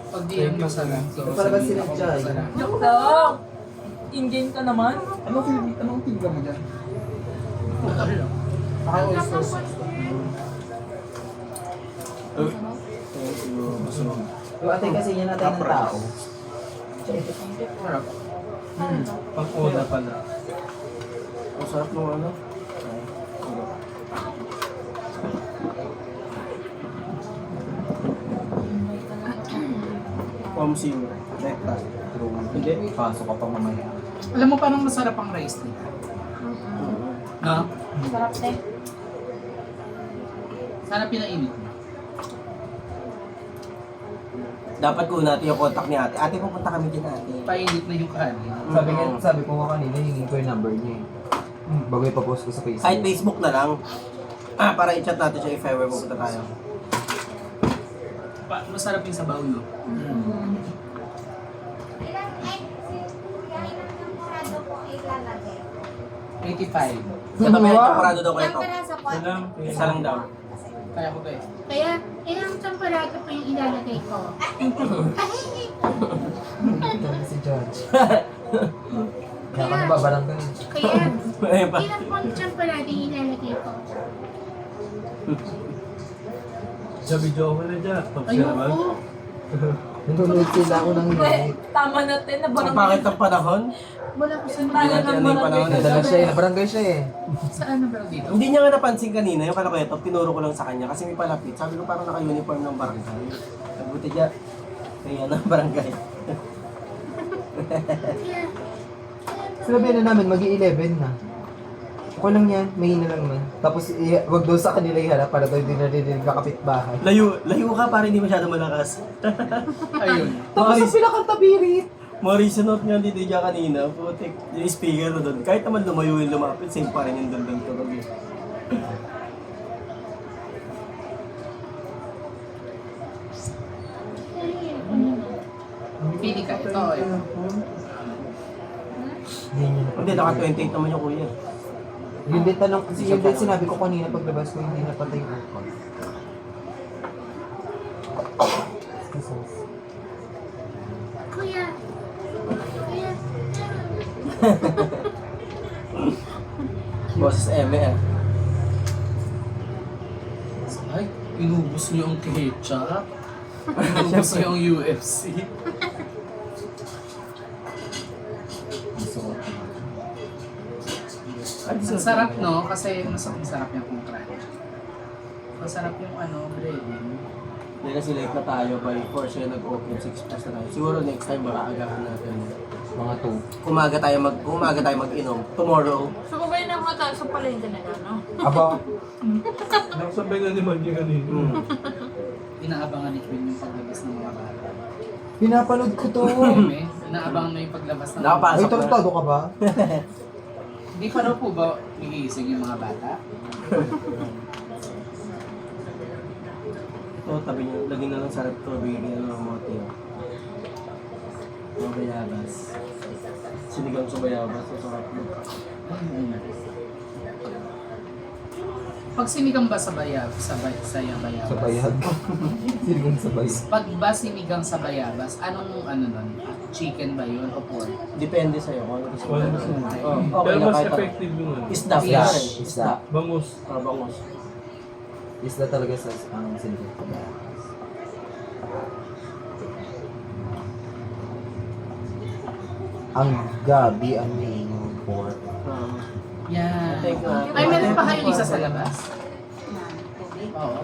[SPEAKER 6] Pag di yan masala.
[SPEAKER 3] Para ba sila dyan?
[SPEAKER 5] Joke lang. Indian ka naman.
[SPEAKER 7] Anong tingga mo dyan?
[SPEAKER 6] Ako oyster sauce.
[SPEAKER 3] Yung ate kasi yan natin ng tao.
[SPEAKER 2] Pang oda pala.
[SPEAKER 1] Ang sarap nung ano. Pomsi. Nekta.
[SPEAKER 3] Hindi. Pasok ka pa mamaya.
[SPEAKER 6] Alam mo parang masarap ang rice nila. No?
[SPEAKER 5] Sarap eh.
[SPEAKER 6] Sana pinainit mo.
[SPEAKER 1] Dapat ko natin yung contact ni ate. Ate, pupunta kami din ate.
[SPEAKER 6] Painit na yung kanin.
[SPEAKER 3] Sabi ko nga kanina, hingin ko yung number niya eh. Bago ipapost ko sa Facebook.
[SPEAKER 1] Kahit Facebook na lang. Para i-chat natin siya if ever pupunta tayo.
[SPEAKER 6] Masarap yung sabaw, no?
[SPEAKER 4] Ilang temporado po ilalagay?
[SPEAKER 6] 85.
[SPEAKER 1] Ito may temporado daw kayo
[SPEAKER 4] Ilang
[SPEAKER 1] to.
[SPEAKER 4] peraso po?
[SPEAKER 1] Isa lang daw.
[SPEAKER 6] Kaya ko to eh.
[SPEAKER 8] Kaya, ilang temporada po yung ilalagay ko?
[SPEAKER 3] Si George. Kaya ka nababarang ka eh.
[SPEAKER 8] Kaya,
[SPEAKER 1] Ayun pa.
[SPEAKER 8] ilang pong temporada yung ilalagay ko?
[SPEAKER 2] Sa video ko na dyan. Top siya naman.
[SPEAKER 8] Ayoko.
[SPEAKER 6] Nanonood sila ako ng
[SPEAKER 5] Tama natin na
[SPEAKER 1] Ang pangit ng panahon.
[SPEAKER 8] Wala ko sa
[SPEAKER 1] Hindi natin ano yung panahon.
[SPEAKER 6] Nadala siya eh, nabarangay siya eh.
[SPEAKER 8] Saan na ba dito?
[SPEAKER 1] Hindi niya nga napansin kanina, yung kalakwetop, tinuro ko lang sa kanya kasi may palapit. Sabi ko parang naka-uniform ng barangay. Nagbuti niya, kaya ng barangay.
[SPEAKER 6] Sinabi na namin, mag-11 na. Okay lang yan, mahina lang naman. Tapos wag daw sa kanila iharap para daw hindi narinig kakapit-bahay.
[SPEAKER 1] Layo ka para hindi masyado malakas.
[SPEAKER 6] Ayun. Tapos sa sila kang tabirit.
[SPEAKER 1] Maurice note nga dito dyan kanina, putik, yung speaker na doon. Kahit naman lumayo yung lumapit, same pa rin yung doon tunog eh.
[SPEAKER 6] Pili ka, ito eh.
[SPEAKER 1] Hindi, naka-28 naman yung kuya.
[SPEAKER 6] Yun din tanong, kasi yun din sinabi ko kanina paglabas ko, hindi napatay yung aircon.
[SPEAKER 8] Kuya. Kuya.
[SPEAKER 1] Boses Eme ah.
[SPEAKER 9] Ay, inubos niyo ang ketchup. Inubos niyo ang UFC. Ang sarap no, kasi masarap yung kung crunch. Masarap yung breading.
[SPEAKER 1] Hindi kasi late na tayo by 4 siya nag-open 6 plus na tayo. Siguro next time baka agahan natin.
[SPEAKER 6] Mga 2.
[SPEAKER 1] Umaga tayo mag-inom. Tomorrow.
[SPEAKER 5] So, kung kayo na mga tayo sa palengke na no?
[SPEAKER 6] Aba,
[SPEAKER 2] Nakasabay na naman niya kanina.
[SPEAKER 9] Inaabangan ni Queen yung paglabas ng mga bata.
[SPEAKER 6] pinapanood ko to.
[SPEAKER 9] Inaabangan mo yung paglabas ng
[SPEAKER 6] Ay,
[SPEAKER 1] Nakapasok na.
[SPEAKER 6] tarantado ka ba?
[SPEAKER 9] Hindi pa raw po ba gigising yung mga bata?
[SPEAKER 1] Ito, tabi niyo. Lagyan na lang sa rep to. Bigyan niya ng mote. Mga bayabas. Sinigang sa bayabas. Sa sarap mo.
[SPEAKER 9] Pag sinigang ba sa bayabas? Sa bayabas?
[SPEAKER 6] Sa bayag. Sinigang sa bayag.
[SPEAKER 9] Pag ba sinigang sa bayabas, anong nun? Chicken ba yun o pork?
[SPEAKER 1] Depende sa'yo kung ano gusto mo.
[SPEAKER 2] Wala mas
[SPEAKER 1] Okay
[SPEAKER 2] Pero
[SPEAKER 1] na
[SPEAKER 2] mas
[SPEAKER 1] kahit ano.
[SPEAKER 2] effective yung ano.
[SPEAKER 1] Isda.
[SPEAKER 6] Isda.
[SPEAKER 1] Isda.
[SPEAKER 6] Isda.
[SPEAKER 2] Bangus.
[SPEAKER 1] Bangos.
[SPEAKER 6] Isda talaga sa sinigang sa bayag. Ang gabi, ano yung pork.
[SPEAKER 9] Yan.
[SPEAKER 1] I think,
[SPEAKER 9] Ay, meron pa kayong isa sa labas? Oo.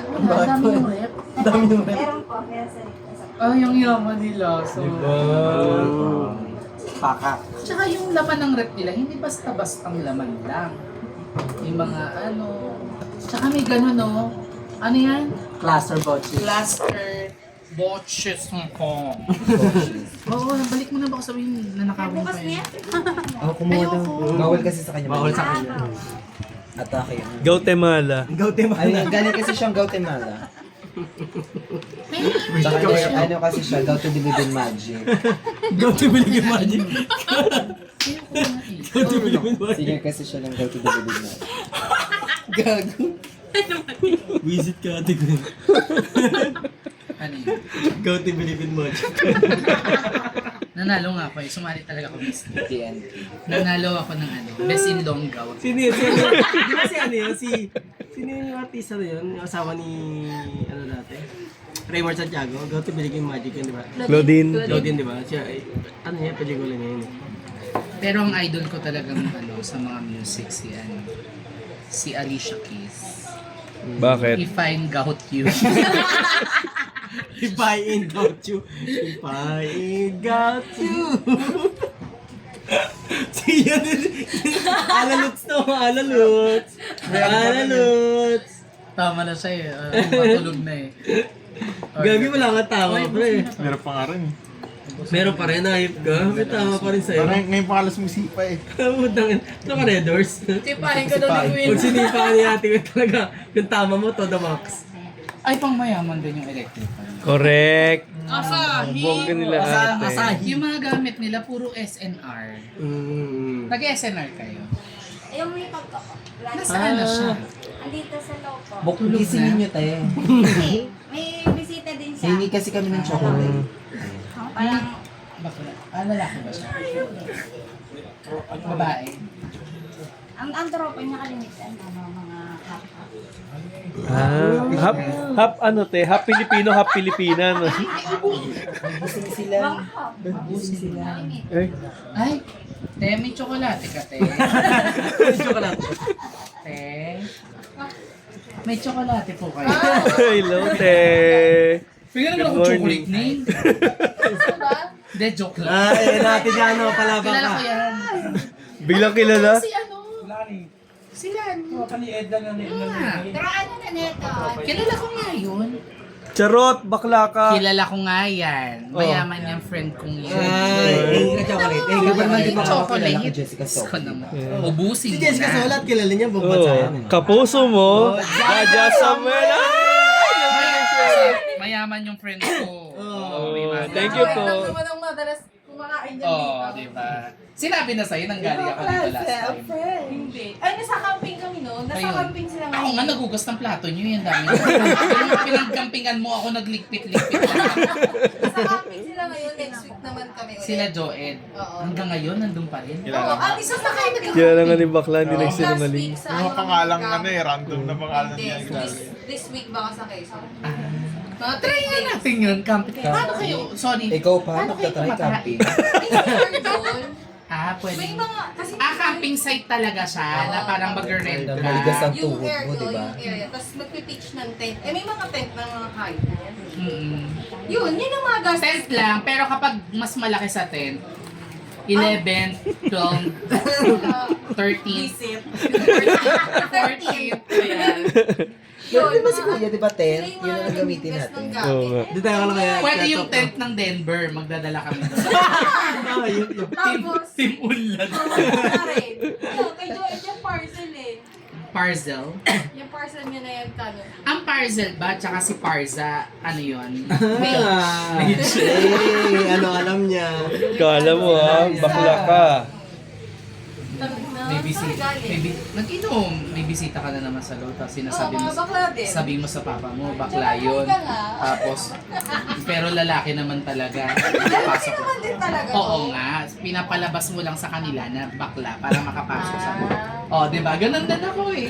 [SPEAKER 8] Wala, dami yung rep.
[SPEAKER 1] Dami naman.
[SPEAKER 4] Meron po, meron sa
[SPEAKER 9] Ah, yung yaman nila. So,
[SPEAKER 1] Paka.
[SPEAKER 9] tsaka yung laman ng rep nila, hindi basta-bastang laman lang. Yung mga tsaka may gano'n no. Ano yan?
[SPEAKER 1] Cluster botches.
[SPEAKER 9] Plaster botches ko. Oo, balik mo na baka sabihin na nakawin pa yun.
[SPEAKER 6] Ako kumuha daw. Bawal kasi sa kanya.
[SPEAKER 1] Bawal sa kanya.
[SPEAKER 6] Atake yun.
[SPEAKER 2] Guatemala.
[SPEAKER 6] Ay, galing kasi siyang Guatemala. Saka ano kasi siya, Go to the Bibin Magic.
[SPEAKER 1] Go to Biligin Magic. Go to Biligin Magic.
[SPEAKER 6] Senior kasi siya ng Go to the Bibin Magic.
[SPEAKER 1] Gago. Visit ka ate ko.
[SPEAKER 9] Ano yun?
[SPEAKER 1] Go to Biligin Magic.
[SPEAKER 9] Nanalo nga ako eh. Sumali talaga ako Miss.
[SPEAKER 6] TNT.
[SPEAKER 9] Nanalo ako ng Best in Longgaw.
[SPEAKER 1] Sino yun? Di ba si ano yun? Sino yung artista na yun? Yung asawa ni, ano dati? Raymond Santiago. Go to Biligin Magic yun, di ba?
[SPEAKER 2] Claudine.
[SPEAKER 1] Claudine, di ba? Siya, ano niya, pelikula niya yun.
[SPEAKER 9] Pero ang idol ko talagang sa mga music si Alicia Keys.
[SPEAKER 2] Bakit?
[SPEAKER 9] If I Got You.
[SPEAKER 1] If I ain't got you. If I ain't got you. Sige din. Alaluts to. Alaluts. Alaluts.
[SPEAKER 9] Tama na siya eh. Matulog na eh.
[SPEAKER 1] Gagi wala nga tama, pre.
[SPEAKER 7] Meron pa nga rin.
[SPEAKER 1] Meron pa rin, hype ka. May tama pa rin sa'yo.
[SPEAKER 7] Parang ngayon pangalas mo sipa eh.
[SPEAKER 1] Putang, ito ka Red Doors.
[SPEAKER 5] Tipahin ka daw ni Queen.
[SPEAKER 1] Pag sinipa ka ni ate ko talaga, yung tama mo, to the max.
[SPEAKER 9] Ay, pang mayaman din yung electric fan.
[SPEAKER 2] Correct.
[SPEAKER 5] Asahi.
[SPEAKER 2] Bongga nila ate.
[SPEAKER 1] Asahi.
[SPEAKER 9] Yung mga gamit nila, puro SNR. Nag-SNR kayo?
[SPEAKER 4] Yung may pagkako.
[SPEAKER 9] Nasaan na siya?
[SPEAKER 4] Andito sa loob po.
[SPEAKER 6] Gisingin niyo tayo.
[SPEAKER 4] May bisita din siya.
[SPEAKER 6] Hingi kasi kami ng chocolate.
[SPEAKER 4] Parang,
[SPEAKER 9] Bakla. Lalaki ba siya? Babae.
[SPEAKER 4] ang tropa niya kalimitan, mga hap-hap.
[SPEAKER 2] Ah. Hap ano te? Hap Pilipino, hap Pilipina. No?
[SPEAKER 1] Busing sila.
[SPEAKER 2] Eh,
[SPEAKER 9] Ay, te, may tsokolate ka, te.
[SPEAKER 1] Chocolate.
[SPEAKER 9] Te. May tsokolate po kayo.
[SPEAKER 2] hello te.
[SPEAKER 9] Bigyan naman
[SPEAKER 2] Good
[SPEAKER 9] ako
[SPEAKER 2] morning.
[SPEAKER 9] chocolate name. Hindi, joke lang.
[SPEAKER 1] Ay, natin yan, no, palabang
[SPEAKER 9] Kilala
[SPEAKER 1] ka.
[SPEAKER 9] ko yan.
[SPEAKER 2] Biglang kilala?
[SPEAKER 9] Si ano? Sila ano? Ah,
[SPEAKER 4] Pero ano na neto?
[SPEAKER 9] kilala ko nga yun.
[SPEAKER 2] Charot, bakla ka.
[SPEAKER 9] Kilala ko nga yan. Mayaman yung friend kong yan.
[SPEAKER 1] Ay, yung chocolate. Eh,
[SPEAKER 6] Ikaw ba naman di ba
[SPEAKER 9] Chocolate.
[SPEAKER 6] kakilala ko Jessica
[SPEAKER 9] Gusto ko
[SPEAKER 6] Sophie?
[SPEAKER 9] naman. Ubusin
[SPEAKER 1] Si
[SPEAKER 9] mo
[SPEAKER 1] Jessica
[SPEAKER 9] na.
[SPEAKER 1] Solat, kilala niya, buong bansa yan. eh.
[SPEAKER 2] Kapuso mo, Jaja Samuel.
[SPEAKER 9] Mayaman yung friend ko.
[SPEAKER 1] Oh,
[SPEAKER 9] may mga-
[SPEAKER 2] Thank you po.
[SPEAKER 5] naman ang madalas kumakain dyan
[SPEAKER 9] Oo, di ba? Sinabi na sa'yo, nanggaling ako dito last time.
[SPEAKER 5] Hindi. Ay, nasa camping kami no? Nasa
[SPEAKER 9] Ayun.
[SPEAKER 5] camping sila
[SPEAKER 9] Ako nga nagugas ng plato niyo, yan dami. Pinagkampingan mo ako naglikpit-likpit lang.
[SPEAKER 5] Nasa camping sila ngayon. Next week naman kami ulit.
[SPEAKER 9] Sila Joed. Hanggang ngayon, nandun pa rin.
[SPEAKER 5] Oo, at isa sa camping.
[SPEAKER 2] Kaya lang nga ni bakla, hindi
[SPEAKER 5] Last
[SPEAKER 2] nagsinungaling.
[SPEAKER 5] week sa
[SPEAKER 7] Mga
[SPEAKER 5] ano,
[SPEAKER 7] pangalang
[SPEAKER 5] camp.
[SPEAKER 7] ano eh, random na pangalan
[SPEAKER 5] Hindi,
[SPEAKER 7] niya.
[SPEAKER 5] this week baka sa Quezon. Mga
[SPEAKER 9] Try
[SPEAKER 5] 3
[SPEAKER 9] nga
[SPEAKER 5] days.
[SPEAKER 9] natin yun, camping. Paano kayo, sorry.
[SPEAKER 6] Ikaw pa,
[SPEAKER 9] Paano kayo
[SPEAKER 6] magta-try
[SPEAKER 9] kumakain?
[SPEAKER 6] camping.
[SPEAKER 5] Minsan doon,
[SPEAKER 9] Pwede.
[SPEAKER 5] may mga, kasi
[SPEAKER 9] Camping site talaga siya, na parang mag-rent
[SPEAKER 6] Na
[SPEAKER 9] ka.
[SPEAKER 6] maligas ang
[SPEAKER 5] yung
[SPEAKER 6] tuhod mo,
[SPEAKER 5] area,
[SPEAKER 6] di ba?
[SPEAKER 5] yung area. Tapos magpipitch ng tent. Eh, may mga tent ng mga kahit na yan.
[SPEAKER 9] Mm.
[SPEAKER 5] Yun ang mga gastos.
[SPEAKER 9] Tent lang, pero kapag mas malaki sa tent, 11, 12, 13,
[SPEAKER 5] Visit.
[SPEAKER 9] 14, ayan.
[SPEAKER 6] Pero di ba si Kuya, di ba
[SPEAKER 5] Sila
[SPEAKER 6] tent?
[SPEAKER 5] yung
[SPEAKER 6] Yun
[SPEAKER 5] mga
[SPEAKER 6] ang gamitin
[SPEAKER 5] nag-invest
[SPEAKER 6] natin.
[SPEAKER 5] ng
[SPEAKER 2] Oo
[SPEAKER 5] gamit.
[SPEAKER 2] nga.
[SPEAKER 1] Di tayo lang kaya.
[SPEAKER 9] Pwede yung tent ng Denver, magdadala kami doon.
[SPEAKER 1] Ah, yun.
[SPEAKER 5] Tapos,
[SPEAKER 9] Team Unlad.
[SPEAKER 5] kay Joel yung parcel eh.
[SPEAKER 9] Parcel.
[SPEAKER 5] Yung parcel niya na yan, kano.
[SPEAKER 9] Ang parcel ba, tsaka si Parza, ano yun?
[SPEAKER 1] Ah, ano alam niya.
[SPEAKER 2] Kala mo ha, bakla ka.
[SPEAKER 9] May bisita. Nag-inom. May bisita ka na naman sa loob. Tapos sinasabi mo,
[SPEAKER 5] bakla din.
[SPEAKER 9] sabi mo sa papa mo, bakla yun.
[SPEAKER 5] Ka nga.
[SPEAKER 9] Tapos, pero lalaki naman talaga.
[SPEAKER 5] Lalaki
[SPEAKER 9] Pasok.
[SPEAKER 5] naman din talaga.
[SPEAKER 9] Oo nga, pinapalabas mo lang sa kanila na bakla para makapasok sa loob. Oh, di ba? Ganun din ako eh.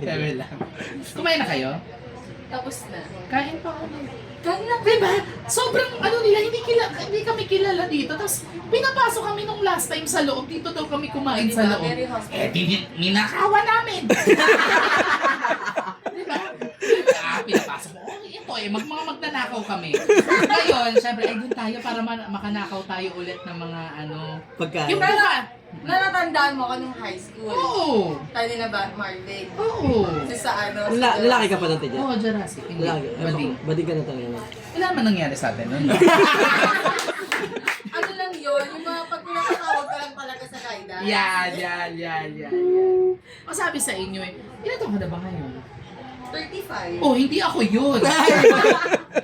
[SPEAKER 9] Sabi lang. Kumain na kayo?
[SPEAKER 5] Tapos na.
[SPEAKER 9] Kain pa ako.
[SPEAKER 5] Kanina
[SPEAKER 9] Diba? Sobrang ano nila, hindi kami kilala dito. Tapos pinapasok kami nung last time sa loob. Dito daw kami kumain sa loob.
[SPEAKER 5] Very hospitable.
[SPEAKER 9] Ninakawan namin. Diba? Pinapasok mo. Oh, ito eh, mga magnanakaw kami. Ngayon, syempre, ay doon tayo para makanakaw tayo ulit ng mga ano.
[SPEAKER 1] Pagkain.
[SPEAKER 9] Yung buka.
[SPEAKER 5] Natatandaan mo ko nung high school.
[SPEAKER 9] Oo.
[SPEAKER 5] Tayo na ba, Marvin?
[SPEAKER 9] Oo.
[SPEAKER 5] Kasi sa ano.
[SPEAKER 1] Lalaki ka pa natin dyan.
[SPEAKER 9] Oo, Jurassic. Hindi.
[SPEAKER 1] Lalaki.
[SPEAKER 9] Bading.
[SPEAKER 1] Bading ka na talaga.
[SPEAKER 9] Wala man nangyari sa atin nun.
[SPEAKER 5] Ano lang yun, yung mga pag pinapatawag ka lang talaga sa guidance.
[SPEAKER 9] Yan. O sabi sa inyo eh, ilan taon ka na ba ngayon?
[SPEAKER 5] 35.
[SPEAKER 9] Oh, hindi ako yun.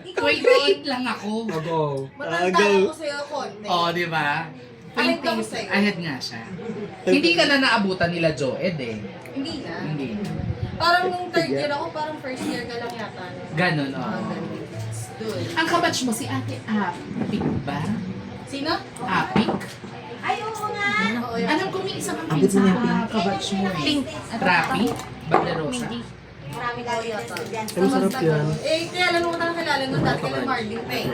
[SPEAKER 5] Ikaw yun.
[SPEAKER 9] 28 lang ako.
[SPEAKER 6] Ago.
[SPEAKER 5] Matanda
[SPEAKER 1] Go.
[SPEAKER 5] ako sa'yo konti.
[SPEAKER 9] Oh, di ba?
[SPEAKER 5] Ahead ako sa'yo.
[SPEAKER 9] Ahead nga siya. Hindi ka na naabutan nila Joed eh.
[SPEAKER 5] Hindi na.
[SPEAKER 9] Hindi.
[SPEAKER 5] Parang nung third year ako, parang first year ka lang yata. No?
[SPEAKER 9] Ganon,
[SPEAKER 5] Mga
[SPEAKER 9] oh.
[SPEAKER 5] ganun. Doon.
[SPEAKER 9] Ang kabatch mo si Ate Apik ba?
[SPEAKER 5] Sino?
[SPEAKER 9] Apik?
[SPEAKER 4] Ay, oo nga.
[SPEAKER 5] Oo, yun.
[SPEAKER 9] Alam ko may isang pinsan na kabatch mo eh.
[SPEAKER 4] Pink.
[SPEAKER 9] Rapi? Baglerosa?
[SPEAKER 4] Marami lagi yung estudyante.
[SPEAKER 1] Ang sarap yan.
[SPEAKER 5] Eh, kaya alam mo ko talaga kilala nun dati ka ng Marvin pa eh.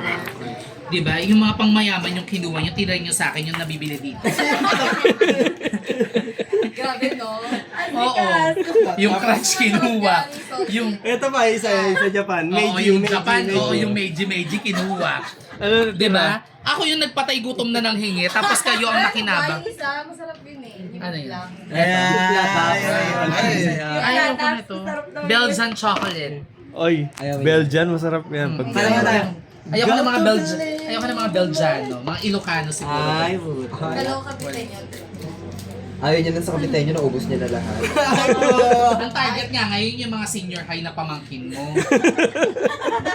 [SPEAKER 9] Di ba? Yung mga pangmayaman yung kinuha nyo, tira nyo sa akin yung nabibili dito.
[SPEAKER 5] Grabe no?
[SPEAKER 9] Oo. Yung crunch kinuha. Yung
[SPEAKER 1] Ito pa, isa sa Japan.
[SPEAKER 9] Oo,
[SPEAKER 1] Meiji,
[SPEAKER 9] yung
[SPEAKER 1] Meiji,
[SPEAKER 9] Japan,
[SPEAKER 1] Meiji.
[SPEAKER 9] oo, yung Meiji kinuha.
[SPEAKER 2] Ano,
[SPEAKER 9] Di ba? Ako yung nagpatay gutom na ng hingi, tapos kayo ang nakinabang.
[SPEAKER 5] Ay, isa, masarap yun eh. Yung
[SPEAKER 9] Ano yun?
[SPEAKER 5] lang.
[SPEAKER 9] Ayaw ko nito. Belgian chocolate.
[SPEAKER 2] Oy, Belgian, masarap yan. Pag
[SPEAKER 1] Kaya tayo.
[SPEAKER 9] Ayaw ko ng mga Belgian. Ayaw ko ng mga Belgiano, mga Ilocano siguro.
[SPEAKER 1] Ay, puta.
[SPEAKER 5] Dalawang kapitan yun.
[SPEAKER 6] Ayaw niya lang sa kapitay niyo, naubos niya na lahat.
[SPEAKER 9] Ang target nga ngayon yung mga senior high na pamangkin mo.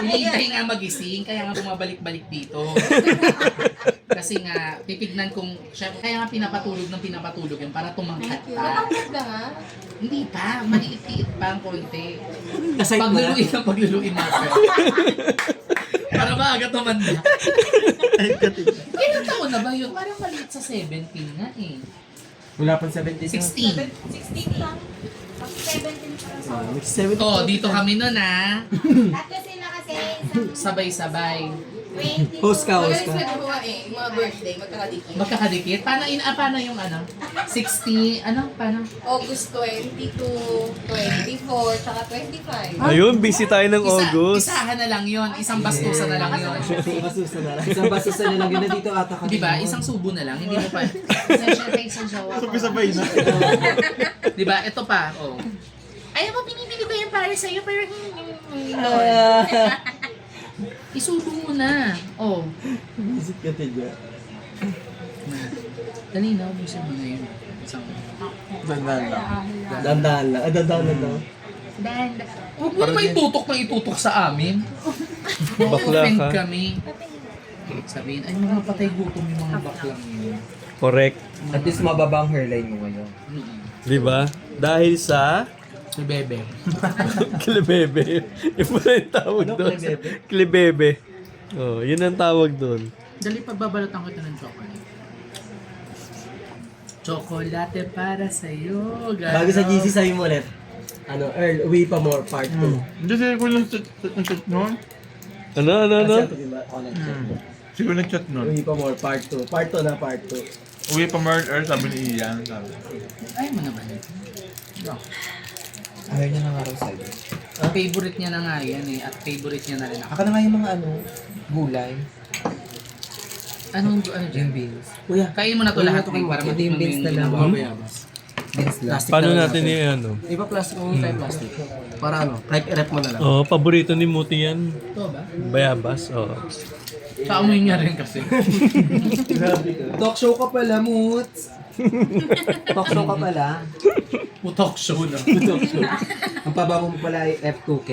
[SPEAKER 9] Hinihintay nga magising, kaya nga bumabalik-balik dito. Kasi nga, titignan kung, syempre, kaya nga pinapatulog yun para tumangkat ka.
[SPEAKER 5] Matangkat ka nga.
[SPEAKER 9] Hindi pa, maliit-liit pa ang konti.
[SPEAKER 1] Kasay mo na.
[SPEAKER 9] Pagluluin natin. Para maaga tumanda. Ilang taon na ba yun? Parang maliit sa 17 nga eh.
[SPEAKER 1] Wala pang 17.
[SPEAKER 9] 16.
[SPEAKER 5] 16 lang.
[SPEAKER 4] Pag 17 pa lang.
[SPEAKER 1] Mag-70.
[SPEAKER 9] Oh, dito kami nun ah.
[SPEAKER 4] Tatlo sila kasi isang
[SPEAKER 9] Sabay-sabay.
[SPEAKER 4] 20.
[SPEAKER 1] Host ka, host ka.
[SPEAKER 5] mga birthday, magkakadikit.
[SPEAKER 9] Magkakadikit. Paano yung ano? 60, ano? Paano?
[SPEAKER 5] August 22, 24, tsaka 25.
[SPEAKER 2] Ayun, busy tayo ng August.
[SPEAKER 9] Isahan na lang yon, isang bastusan na lang yon.
[SPEAKER 1] Masusa na lang.
[SPEAKER 6] Isang bastusan na lang yun. Nandito ata kami.
[SPEAKER 9] Di ba? Isang subo na lang, hindi mo pa.
[SPEAKER 5] Sa jowa ko.
[SPEAKER 7] Sabay na.
[SPEAKER 9] Di ba? Ito pa. Oh.
[SPEAKER 5] Ayaw mo, pinipili ko yan para sa'yo, pero hindi.
[SPEAKER 9] Isubo mo na. Oh.
[SPEAKER 1] Visit ka tayo.
[SPEAKER 9] Dali na, ubusin mo na yun. Isang...
[SPEAKER 1] Dandahan lang. Dandahan lang daw.
[SPEAKER 9] Huwag mo naman itutok sa amin.
[SPEAKER 2] Bakla
[SPEAKER 9] Ma-offend
[SPEAKER 2] ka.
[SPEAKER 9] kami. Sabihin, ay mga patay gutom yung mga baklang yun.
[SPEAKER 2] Correct.
[SPEAKER 6] At least mababa ang hairline mo ngayon.
[SPEAKER 2] Di ba? Dahil sa
[SPEAKER 9] Si Bebe.
[SPEAKER 2] klebebe. Yung pala yung tawag
[SPEAKER 1] Ano,
[SPEAKER 2] doon.
[SPEAKER 1] klebebe?
[SPEAKER 2] Klebebe. Oh, yun ang tawag doon.
[SPEAKER 9] Dali pagbabalatan ko ito ng chocolate. Chocolate para sa'yo.
[SPEAKER 1] Bago sa GC sa'yo mo ulit. Ano, Earl, uwi pa more part 2.
[SPEAKER 7] Hindi siya ko lang chat noon.
[SPEAKER 2] Ano?
[SPEAKER 1] Kasi ito diba?
[SPEAKER 7] Siguro nag-chat noon.
[SPEAKER 1] Uwi pa more part 2. Part 2 na part 2.
[SPEAKER 7] Uwi pa murder, sabi ni Ian. Sabi.
[SPEAKER 9] Ay mo naman yun.
[SPEAKER 6] Ayaw niya na nga raw sa'yo.
[SPEAKER 9] Favorite niya na nga yan eh. At favorite niya na rin ako.
[SPEAKER 6] Aka na nga yung mga gulay.
[SPEAKER 9] Ano dyan?
[SPEAKER 6] Yung beans.
[SPEAKER 1] Kuya,
[SPEAKER 9] Kain mo na to lahat
[SPEAKER 1] Kuya,
[SPEAKER 9] para
[SPEAKER 6] ito
[SPEAKER 9] matikman
[SPEAKER 6] yung
[SPEAKER 9] mo
[SPEAKER 6] beans
[SPEAKER 9] yung
[SPEAKER 6] na lang.
[SPEAKER 9] nababayabas.
[SPEAKER 6] Beans lang.
[SPEAKER 1] plastic
[SPEAKER 2] Paano
[SPEAKER 1] na lang
[SPEAKER 2] natin ano?
[SPEAKER 1] Iba plastic kung tayo plastic. Para ano, kahit i-rep mo na lang.
[SPEAKER 2] Oh, paborito ni Muti yan.
[SPEAKER 9] Ito ba?
[SPEAKER 2] Bayabas. Oh.
[SPEAKER 9] Kaamoy niya rin kasi.
[SPEAKER 6] Talk show ka pala, Moots. Talk show ka pala.
[SPEAKER 9] Putok show na.
[SPEAKER 6] Ang pabango mo pala ay F2K.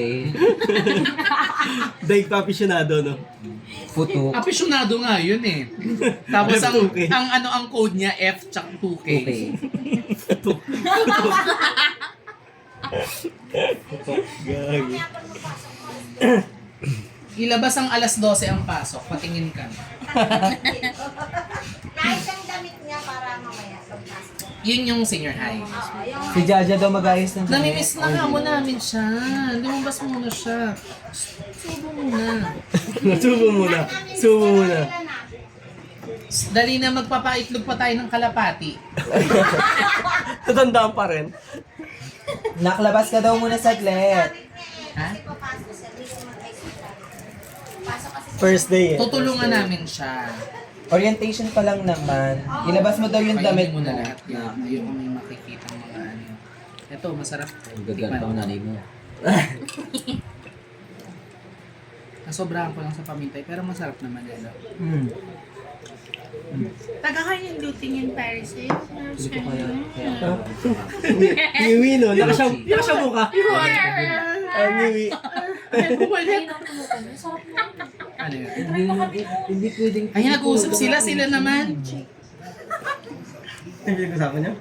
[SPEAKER 1] Daig pa aficionado, no?
[SPEAKER 6] Putok.
[SPEAKER 9] Apisyonado nga yun eh. Tapos ang,
[SPEAKER 1] F2K.
[SPEAKER 9] ang code niya F tsaka 2K.
[SPEAKER 6] Okay.
[SPEAKER 1] Gagi.
[SPEAKER 9] Ilabas ang alas 12 ang pasok. Patingin ka.
[SPEAKER 4] Kahit ang damit niya para mamaya pagpasok.
[SPEAKER 9] Yun yung senior high.
[SPEAKER 4] Oo, yung
[SPEAKER 6] Si Jaja daw mag-ayos ng
[SPEAKER 9] Namimiss na nga mo namin siya. Lumabas muna siya. Subo muna.
[SPEAKER 1] Subo muna. Subo muna.
[SPEAKER 9] Dali na magpapaitlog pa tayo ng kalapati.
[SPEAKER 1] Tatandaan pa rin.
[SPEAKER 6] Nakalabas ka daw muna saglit.
[SPEAKER 9] Ha?
[SPEAKER 4] kasi papasok siya. Dito mag-extra. Pasok kasi
[SPEAKER 1] First day eh.
[SPEAKER 9] Tutulungan namin siya.
[SPEAKER 6] Orientation pa lang naman. Ilabas mo daw yung damit
[SPEAKER 9] Kainin mo
[SPEAKER 6] mo.
[SPEAKER 9] na lahat yan. Ayoko may makikita ng mga ano. Ito, masarap. Tikman.
[SPEAKER 6] nanay mo.
[SPEAKER 9] Nasobrahan ko lang sa pamintay, pero masarap naman yan.
[SPEAKER 5] Taga kayo yung luting in Paris eh.
[SPEAKER 1] Niwi no, nakasyabu ka. Niwi.
[SPEAKER 9] Ano yun?
[SPEAKER 6] Hindi pwedeng...
[SPEAKER 9] Ay, nag-uusap sila naman.
[SPEAKER 1] Ano yung usapan niya?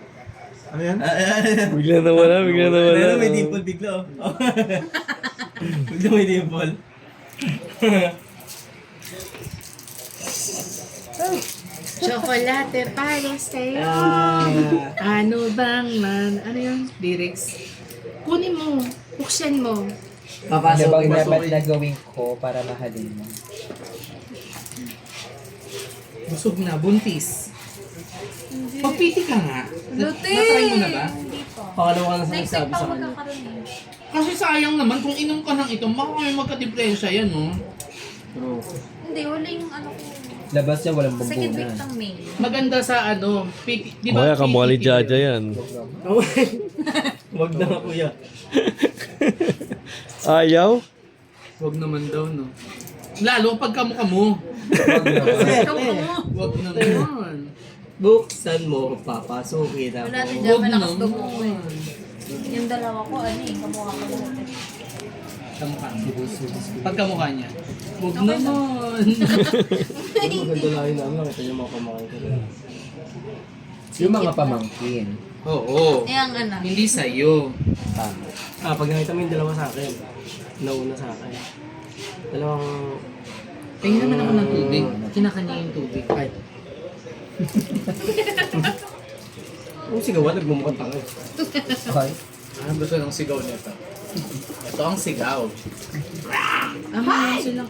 [SPEAKER 1] Ano yan?
[SPEAKER 2] Bigla nawala.
[SPEAKER 1] Ano, may dimple bigla oh. Bigla may dimple.
[SPEAKER 5] Chocolate para sa'yo.
[SPEAKER 9] Ano bang ano yun? Lyrics?
[SPEAKER 5] Kunin mo. Buksan mo.
[SPEAKER 6] Ano bang dapat na gawin ko para mahalin mo?
[SPEAKER 9] Busog na, buntis. Pagpiti ka nga. Na-try mo na ba?
[SPEAKER 1] Pakalawa ka na sa nagsabi sa kanya.
[SPEAKER 9] Kasi sayang naman kung inom ka ng ito, makakaya magka-depresya yan, no?
[SPEAKER 1] True.
[SPEAKER 5] Hindi, wala yung ano ko.
[SPEAKER 6] Labas niya walang
[SPEAKER 5] Second week
[SPEAKER 6] bambunan.
[SPEAKER 5] ng May.
[SPEAKER 9] Maganda sa ano, di ba?
[SPEAKER 2] Kaya kamukha ni
[SPEAKER 9] PTT
[SPEAKER 2] Jaja
[SPEAKER 9] yun?
[SPEAKER 2] yan.
[SPEAKER 1] Wag na nga kuya.
[SPEAKER 2] Ayaw?
[SPEAKER 9] Wag naman daw, no? Lalo pag kamukha mo. Wag naman.
[SPEAKER 1] Buksan mo, papasukin ako.
[SPEAKER 5] Wala din dyan,
[SPEAKER 9] Wag
[SPEAKER 5] malakas
[SPEAKER 9] naman.
[SPEAKER 5] dugo ko eh. Yung dalawa ko, ano eh, kamukha ko.
[SPEAKER 9] Kamukha mo. Pag kamukha niya. Wag naman.
[SPEAKER 1] Maganda lang yun namin, nakita niyo mga kumakain ko rin.
[SPEAKER 6] Yung mga pamangkin.
[SPEAKER 9] Oo.
[SPEAKER 5] Yung ano.
[SPEAKER 9] Hindi sa'yo.
[SPEAKER 1] Pag nakita mo yung dalawa sa akin, nauna sa akin. Dalawang...
[SPEAKER 9] Tingnan naman ako ng tubig. Kinakanya yung tubig. Ay.
[SPEAKER 1] Kung sigawan, nagmumukhang tanga.
[SPEAKER 6] Okay.
[SPEAKER 9] Ang gusto ng sigaw nito. Ito ang sigaw. Meron silang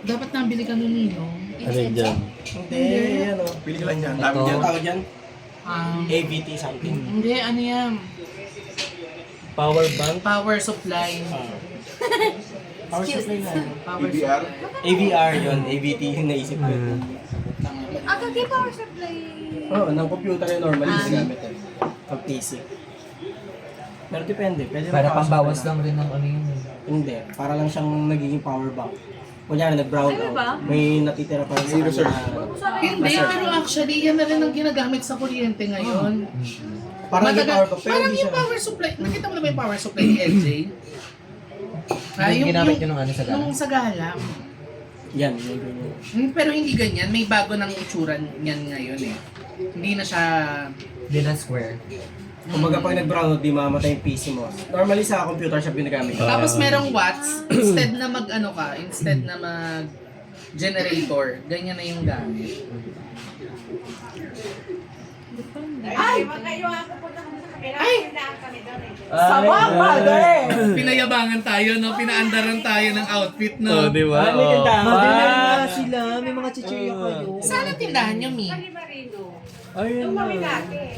[SPEAKER 9] dapat nabili ka nun Ninong.
[SPEAKER 2] Ano yun dyan?
[SPEAKER 1] Hindi, ano.
[SPEAKER 7] Pili ka lang yan. Dami
[SPEAKER 1] Ang
[SPEAKER 7] yan.
[SPEAKER 1] tawag yan? AVT something.
[SPEAKER 9] Hindi, ano yan?
[SPEAKER 2] Power bank?
[SPEAKER 9] Power supply.
[SPEAKER 1] Power supply na.
[SPEAKER 9] Power
[SPEAKER 7] PBR.
[SPEAKER 1] AVR yun, AVT yung naisip ko.
[SPEAKER 5] Kaya power supply.
[SPEAKER 1] Oo, ng computer yung normally ginagamit eh. Pag PC. Pero depende. Pwede
[SPEAKER 6] Para
[SPEAKER 1] power
[SPEAKER 6] pambawas
[SPEAKER 1] supply
[SPEAKER 6] lang rin ng ano yun.
[SPEAKER 1] Hindi. Para lang siyang nagiging power bank. Kunyari, nag-brown out. May natitira pa rin sa
[SPEAKER 7] reserve.
[SPEAKER 1] kanya.
[SPEAKER 9] Hindi, pero actually, yan na rin ang ginagamit sa kuryente ngayon.
[SPEAKER 1] Parang yung power bank. Pero
[SPEAKER 9] Parang
[SPEAKER 1] hindi
[SPEAKER 9] yung
[SPEAKER 1] siya.
[SPEAKER 9] power supply. Nakita mo na ba yung power supply ni LJ?
[SPEAKER 6] Yung ginamit yun ng ano sa gala.
[SPEAKER 9] Yung sa gala.
[SPEAKER 1] Yan, yung ganyan.
[SPEAKER 9] Pero hindi ganyan. May bago ng itsura niyan ngayon eh. Hindi na siya...
[SPEAKER 6] Din ang square.
[SPEAKER 1] Kumbaga pag nag-brown out, di mamamatay yung PC mo. Normally sa computer siya ginagamit.
[SPEAKER 9] Tapos merong watts, instead na instead na mag generator, ganyan na yung gamit.
[SPEAKER 1] Sabang mother!
[SPEAKER 9] Pinayabangan tayo, no? Pinaandaran tayo ng outfit,
[SPEAKER 2] Oh,
[SPEAKER 9] no?
[SPEAKER 2] di ba?
[SPEAKER 1] May tindahan.
[SPEAKER 6] Madala na sila, may mga chichirya kayo.
[SPEAKER 9] Sana tindahan nyo, Mi.
[SPEAKER 2] Ayun na.
[SPEAKER 1] Okay.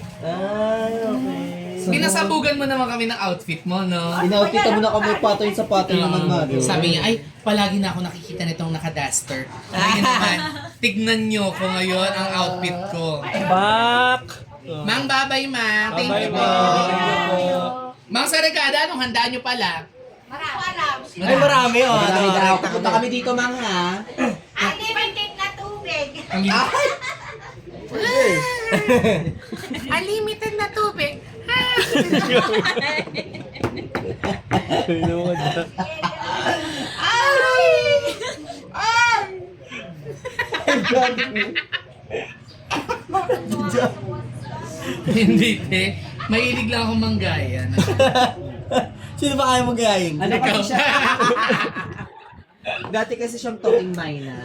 [SPEAKER 9] Binasabugan mo naman kami ng outfit mo, no?
[SPEAKER 6] Inautita mo na kami patoy sa patoy naman, Mado.
[SPEAKER 9] Sabi niya, ay, palagi na ako nakikita nitong naka-duster. Kaya naman, tignan nyo ko ngayon ang outfit ko.
[SPEAKER 2] Back!
[SPEAKER 9] Mang babay, Ma. Thank you po. Mang Sarigada, anong handaan nyo pala?
[SPEAKER 1] Ay, marami oh.
[SPEAKER 6] Marami daw. Punta kami dito, mga.
[SPEAKER 4] Unlimited na tubig.
[SPEAKER 9] Unlimited na tubig.
[SPEAKER 2] Ayun naman dyan.
[SPEAKER 9] Hindi, te. Mahilig lang akong manggaya.
[SPEAKER 1] Sino ba kaya magayin?
[SPEAKER 6] Ano kasi siya? Dati kasi siyang towing mine na.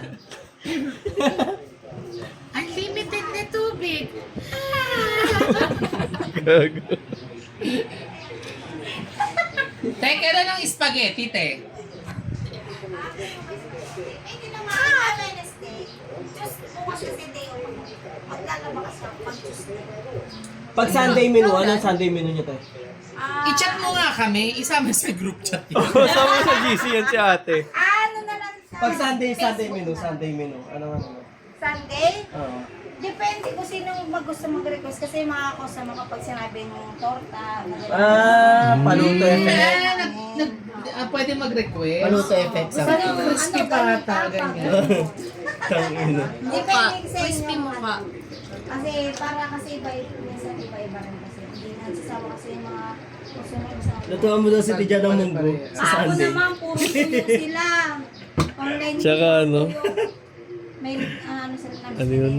[SPEAKER 9] Unlimited na tubig.
[SPEAKER 2] Gago.
[SPEAKER 9] Teka na ng spaghetti, te.
[SPEAKER 4] Hindi naman ang Wednesday. Just bukas kasi day o maglalabakas ako pag Tuesday.
[SPEAKER 1] Pag Sunday menu, anong Sunday menu niyo to?
[SPEAKER 9] I-chat mo nga kami. Isama sa group chat yun.
[SPEAKER 2] Sama sa GC yan si ate.
[SPEAKER 4] Ano na lang sa
[SPEAKER 1] Pag Sunday menu. Ano?
[SPEAKER 4] Sunday?
[SPEAKER 1] Oo.
[SPEAKER 4] Depende kung sino gusto mag-request kasi mga customer kapag sinabi ng torta,
[SPEAKER 1] Paluto effect.
[SPEAKER 9] Pwede mag-request.
[SPEAKER 6] Paluto effect sa
[SPEAKER 9] Crispy pata, ganyan.
[SPEAKER 1] Tangina.
[SPEAKER 4] Depende sa
[SPEAKER 5] Crispy
[SPEAKER 4] inyo.
[SPEAKER 5] mukha.
[SPEAKER 4] Kasi minsan iba-iba rin kasi. Hindi nagsasama kasi yung mga customer sa
[SPEAKER 1] Lutuan mo daw si Tidya ng munggo sa
[SPEAKER 4] Ako
[SPEAKER 1] Sunday.
[SPEAKER 4] naman, puro tuyo sila. Online
[SPEAKER 2] Tsaka ano?
[SPEAKER 4] May ano sila namin.
[SPEAKER 2] Ano yun?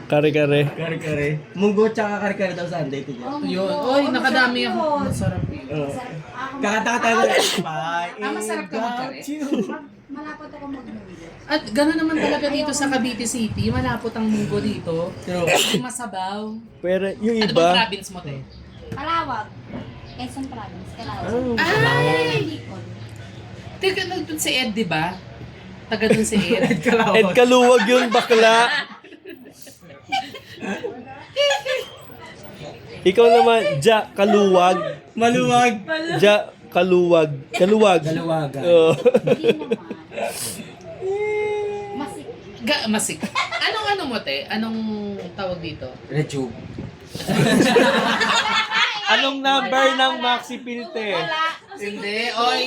[SPEAKER 2] Kare-kare.
[SPEAKER 1] Kare-kare. Munggo tsaka kare-kare daw Sunday, Tidya.
[SPEAKER 9] Yun. Oy, nakadami ako. Masarap yun.
[SPEAKER 1] Oo. Kakanta-kanta na. Bye.
[SPEAKER 9] Masarap ka magkare.
[SPEAKER 4] Malapot ako mag-munggo.
[SPEAKER 9] At gano'n naman talaga dito sa Cavite City. Malapot ang munggo dito.
[SPEAKER 1] True.
[SPEAKER 9] Masabaw.
[SPEAKER 2] Pero yung
[SPEAKER 9] Ano bang
[SPEAKER 2] iba,
[SPEAKER 9] province mo, te?
[SPEAKER 4] Kalawag. Quezon Province. Kalawag.
[SPEAKER 9] Ay! Teka, nandun si Ed, di ba? Taga dun si Ed.
[SPEAKER 2] Ed Kaluwag yun, bakla. Ikaw naman, Ja Kaluwag.
[SPEAKER 1] Maluwag.
[SPEAKER 2] Ja Kaluwag. Kaluwag.
[SPEAKER 1] Kaluwaga.
[SPEAKER 2] Oo.
[SPEAKER 4] Hindi naman. Masik.
[SPEAKER 9] Masik. Anong ano mo, te? Anong tawag dito?
[SPEAKER 1] Rejuve.
[SPEAKER 2] Anong number ng Maxi Pilte?
[SPEAKER 9] Hindi. Oy,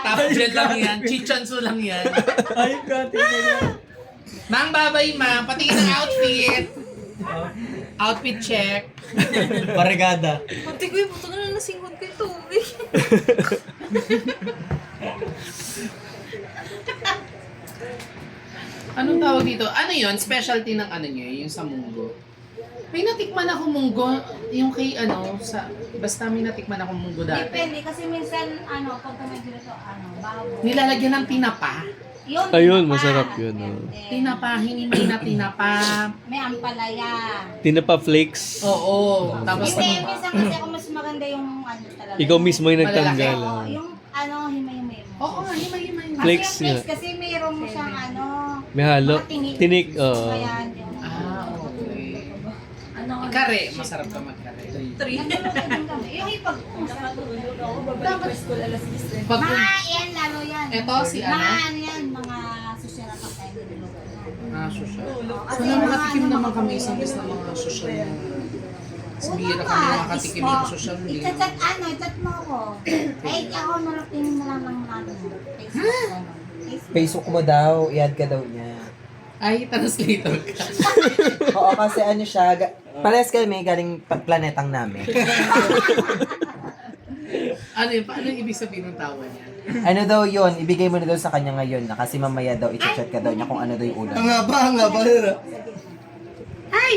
[SPEAKER 9] top gel lang yan. Chichansu lang yan.
[SPEAKER 1] Ayun ka, tingnan.
[SPEAKER 9] Mang babay, ma. Patingin ang outfit. Outfit check.
[SPEAKER 1] Barigada.
[SPEAKER 5] Pati ko yung puto na nasinghod ko yung tubig.
[SPEAKER 9] Anong tawag dito? Ano yon? Specialty ng ano nyo? Yung sa munggo. May natikman ako munggo, yung kay basta may natikman ako munggo dati.
[SPEAKER 4] Depende, kasi minsan, pagka may ganito, baboy.
[SPEAKER 9] Nilalagyan ng tinapa.
[SPEAKER 4] Yun,
[SPEAKER 2] Ayun,
[SPEAKER 4] tinapa.
[SPEAKER 2] masarap yun.
[SPEAKER 4] Depende.
[SPEAKER 9] Tinapa, hinimay na tinapa.
[SPEAKER 4] May ampalaya.
[SPEAKER 2] Tinapa flakes.
[SPEAKER 9] Oo, tapos
[SPEAKER 4] Hindi, minsan kasi ako mas maganda yung talaga.
[SPEAKER 2] Ikaw mismo yung nagtanggal.
[SPEAKER 4] Oo,
[SPEAKER 2] ah.
[SPEAKER 4] yung himay-himay mo.
[SPEAKER 9] Oo, himay-himay.
[SPEAKER 4] Kasi
[SPEAKER 2] Flakes
[SPEAKER 4] yung flakes
[SPEAKER 2] nga.
[SPEAKER 4] kasi mayroon mo siyang
[SPEAKER 2] May halo.
[SPEAKER 4] mga tinik.
[SPEAKER 2] Tinik, oo.
[SPEAKER 4] Kaya,
[SPEAKER 9] Okay. Kare, masarap ka magkare.
[SPEAKER 4] yung ipag
[SPEAKER 9] Pag,
[SPEAKER 4] yan, lalo yan.
[SPEAKER 9] Eto, si
[SPEAKER 4] yan, mga susyal na kapain niluluto.
[SPEAKER 9] social.
[SPEAKER 4] Kasi
[SPEAKER 9] Sana
[SPEAKER 4] yung
[SPEAKER 9] makatikim
[SPEAKER 4] mga
[SPEAKER 9] naman kami isang beses ng mga social. Bihira kami makatikim ng social media.
[SPEAKER 4] I-chat mo ako. Eh, ako nalapinin mo lang ng Facebook.
[SPEAKER 6] Facebook mo daw, i-add ka daw niya.
[SPEAKER 9] Ay, translator ka.
[SPEAKER 6] Oo, kasi ano siya, parehas kami galing planetang namin.
[SPEAKER 9] Paano yung ibig sabihin ng tawa niya?
[SPEAKER 6] Ano daw yun, ibigay mo na daw sa kanya ngayon na kasi mamaya daw i-chat ka daw niya kung ano daw yung ulam.
[SPEAKER 1] Ang haba.
[SPEAKER 5] Ay!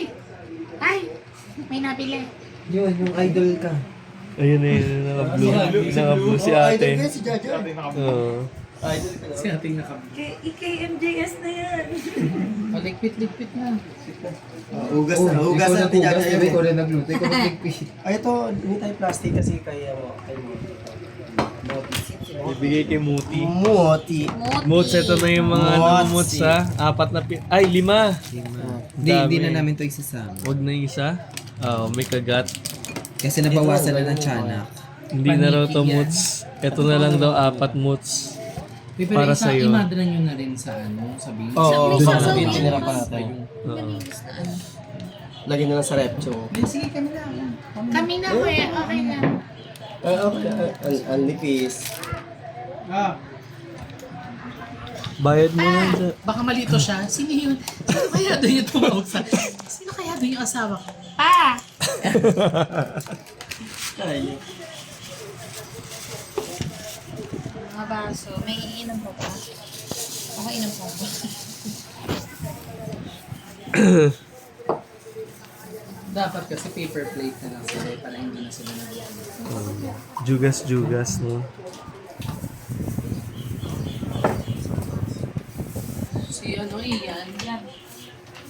[SPEAKER 5] May nabili.
[SPEAKER 6] Yun, yung idol ka.
[SPEAKER 2] Ayun na yun, naka-blue si ate.
[SPEAKER 1] Si Jaja.
[SPEAKER 2] Oo.
[SPEAKER 9] Si ating nakabili.
[SPEAKER 5] IKMJS na yan.
[SPEAKER 9] Paligpit-ligpit na.
[SPEAKER 1] Hugas na Ate Jaja yun.
[SPEAKER 6] Ikaw na nagluto, ikaw nagpipit.
[SPEAKER 1] Ay, ito, hindi tayo plastic kasi kaya mo.
[SPEAKER 2] Ibigay kay Muti.
[SPEAKER 1] Muti.
[SPEAKER 2] Moots, ito na yung mga moots ha. 4 na ay 5.
[SPEAKER 6] Hindi na namin to isasama.
[SPEAKER 2] Wag na yung isa. Oo, may kagat.
[SPEAKER 6] Kasi nabawasan na ng tiyanak.
[SPEAKER 2] Hindi na raw to moots. Ito na lang daw 4 moots.
[SPEAKER 9] Pero
[SPEAKER 2] Para
[SPEAKER 9] isa,
[SPEAKER 2] sa'yo.
[SPEAKER 9] imadala nyo na rin sa sa beach.
[SPEAKER 1] Oo,
[SPEAKER 2] Sa
[SPEAKER 1] sa
[SPEAKER 2] beach.
[SPEAKER 1] tinira pa natin.
[SPEAKER 2] Oo.
[SPEAKER 1] Lagyan na lang sa repcho.
[SPEAKER 9] Sige, kami na.
[SPEAKER 5] Kami na po eh. Okay na.
[SPEAKER 1] Ang nipis.
[SPEAKER 2] Bayad mo na dyan.
[SPEAKER 9] Baka malito siya. Sino yun? Sino kaya doon yung tumawag sa... Sino kaya doon yung asawa ko?
[SPEAKER 5] Pa! Mga baso. May iinom po ba? Ako inom po ba?
[SPEAKER 9] Dapat kasi paper plate na lang sila para hindi na sila nag-iinom.
[SPEAKER 2] Jugas, no?
[SPEAKER 9] Si Ian.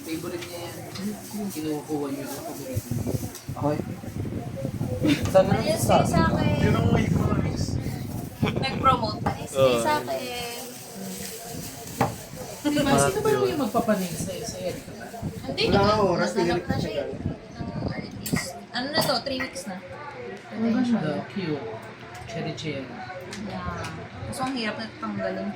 [SPEAKER 9] Favorite niya yan. Kinukuha niyo yung paborito niya.
[SPEAKER 6] Okay. Saan na
[SPEAKER 4] Ayun,
[SPEAKER 6] sa
[SPEAKER 4] sa akin. Nag-promote pa. Sa akin.
[SPEAKER 9] Diba? Sino ba yung magpapanig sa Erica?
[SPEAKER 4] Hindi
[SPEAKER 1] Wala
[SPEAKER 4] naman.
[SPEAKER 1] nga oras,
[SPEAKER 4] Naganap na
[SPEAKER 1] hindi
[SPEAKER 4] siya. Ano na to? 3 weeks na.
[SPEAKER 9] Ang ganda. Cute. Cherry.
[SPEAKER 4] Yeah. So, ang hirap na tanggalin.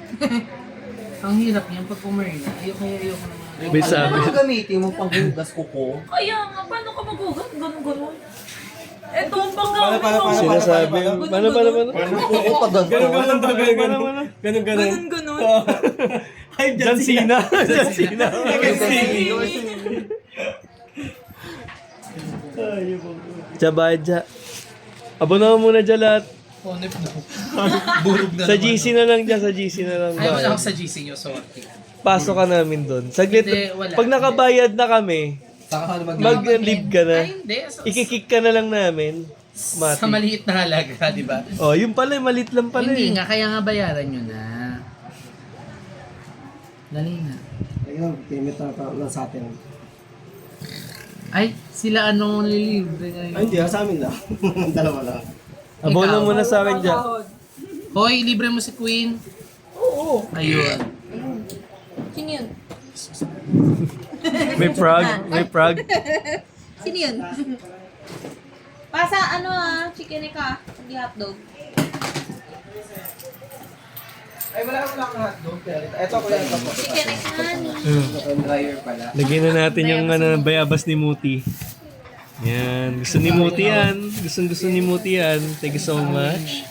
[SPEAKER 9] Ang hirap niyan pag pumirna. Ayoko naman.
[SPEAKER 2] May sabi.
[SPEAKER 6] Ano gamitin mo pang hugas kuko?
[SPEAKER 5] Kaya nga, paano ka magugat? Ganun. Eto, ang
[SPEAKER 1] Paano?
[SPEAKER 2] Sinasabi. Paano?
[SPEAKER 6] Oo, pag
[SPEAKER 1] Ganun. Ay,
[SPEAKER 2] John Cena. John Cena. Jabayad dya. Abonahan mo muna dyan lahat.
[SPEAKER 9] Ponep na. Burog na
[SPEAKER 2] Sa
[SPEAKER 9] naman.
[SPEAKER 2] GC na lang dyan, sa GC na lang.
[SPEAKER 9] Ay, wala
[SPEAKER 2] ba?
[SPEAKER 9] ako sa GC nyo, sorry.
[SPEAKER 2] Pasok ka namin doon. Saglit,
[SPEAKER 9] Hindi, wala.
[SPEAKER 2] pag nakabayad na kami,
[SPEAKER 6] Saka ka naman
[SPEAKER 2] mag-leave ka na.
[SPEAKER 9] Ay, hindi.
[SPEAKER 2] Ikikick ka na lang namin. Mati.
[SPEAKER 9] Sa maliit na halaga, di ba?
[SPEAKER 2] Oh, yung pala, malit lang pala
[SPEAKER 9] Hindi
[SPEAKER 2] eh.
[SPEAKER 9] nga, kaya nga bayaran nyo na. Dali na.
[SPEAKER 1] Ayun, payment na sa atin.
[SPEAKER 9] Ay, sila anong lilibre ngayon?
[SPEAKER 1] Ay, hindi. Sa amin lang. Dalawa lang.
[SPEAKER 2] Abono mo na sa akin dyan.
[SPEAKER 9] Hoy, libre mo si Queen. Oo. Ayun.
[SPEAKER 5] Sino yun?
[SPEAKER 2] May frog.
[SPEAKER 5] Sino yun? Pasa, chicken ka. Hindi hotdog.
[SPEAKER 6] Ay, wala kang hotdog. Ito ko yan.
[SPEAKER 5] Chicken ka.
[SPEAKER 6] Ang dryer pala.
[SPEAKER 2] Lagyan na natin yung bayabas ni Muti. Yan. Gusto ni Muti yan. Gusto ni Muti yan. Thank you so much.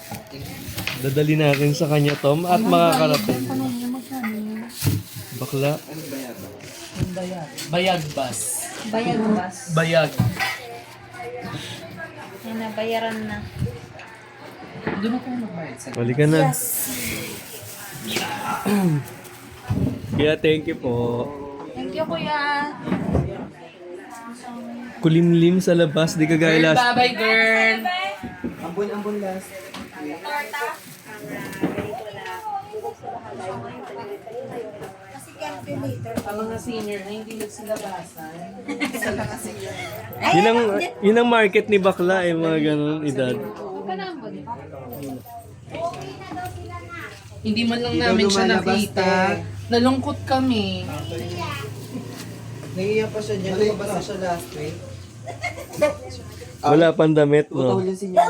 [SPEAKER 2] Dadali natin sa kanya, Tom. At makakarating. Bakla.
[SPEAKER 9] Bayag bus.
[SPEAKER 5] Bayag bas.
[SPEAKER 9] Bayag.
[SPEAKER 5] Yan na, bayaran na.
[SPEAKER 9] Doon na tayo magbayad sa
[SPEAKER 2] Balik ka na. Kaya thank you po.
[SPEAKER 5] Thank you, kuya.
[SPEAKER 2] Kulimlim sa labas, di kagaya
[SPEAKER 9] Girl,
[SPEAKER 2] last.
[SPEAKER 9] bye-bye, girl.
[SPEAKER 6] Ambon last.
[SPEAKER 4] Kasi calculator.
[SPEAKER 9] Ang mga senior na hindi nagsilabasan.
[SPEAKER 2] Yun ang market ni bakla eh, mga ganun edad.
[SPEAKER 9] Hindi man lang namin siya nakita. Nalungkot kami.
[SPEAKER 6] Naiiyak pa siya dyan. Lumabas siya last week.
[SPEAKER 2] Wala pang damit, no?
[SPEAKER 6] Tutahol yung sinyo.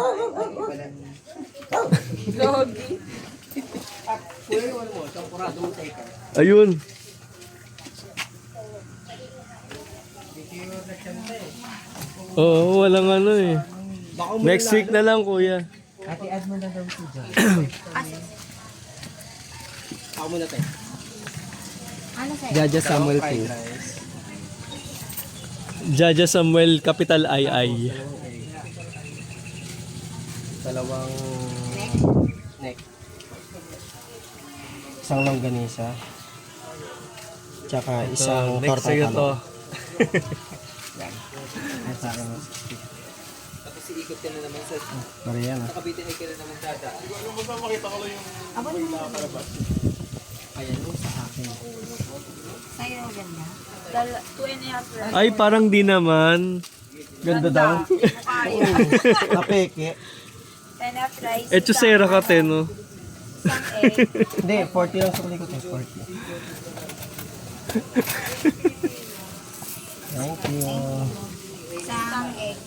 [SPEAKER 2] Ayun. Oo, walang ano eh. Next week na lang, kuya.
[SPEAKER 6] Ate, add mo na daw si John.
[SPEAKER 1] Ako muna tayo.
[SPEAKER 4] Ano sa'yo?
[SPEAKER 6] Jaja Samuel 2.
[SPEAKER 2] Jaja Samuel, capital II.
[SPEAKER 1] Dalawang neck. Isang longganisa. Tsaka isang
[SPEAKER 2] Next
[SPEAKER 1] tortang
[SPEAKER 2] sa'yo to.
[SPEAKER 1] talong. Ay, sa akin.
[SPEAKER 6] Tapos iikot ka na naman sa...
[SPEAKER 1] Maria na.
[SPEAKER 6] Kabitin ka na naman dada.
[SPEAKER 1] Ayan yung sa akin.
[SPEAKER 4] Sa'yo, ganda.
[SPEAKER 5] 2.5 rice.
[SPEAKER 2] Ay, parang di naman.
[SPEAKER 1] Ganda daw.
[SPEAKER 5] Kaya.
[SPEAKER 1] Kapeke.
[SPEAKER 5] 10 rice.
[SPEAKER 2] Echosera ka, te, no?
[SPEAKER 5] Isang egg.
[SPEAKER 1] Hindi, 40 lang sa kulikot eh. 40. Thank you.
[SPEAKER 4] Isang egg.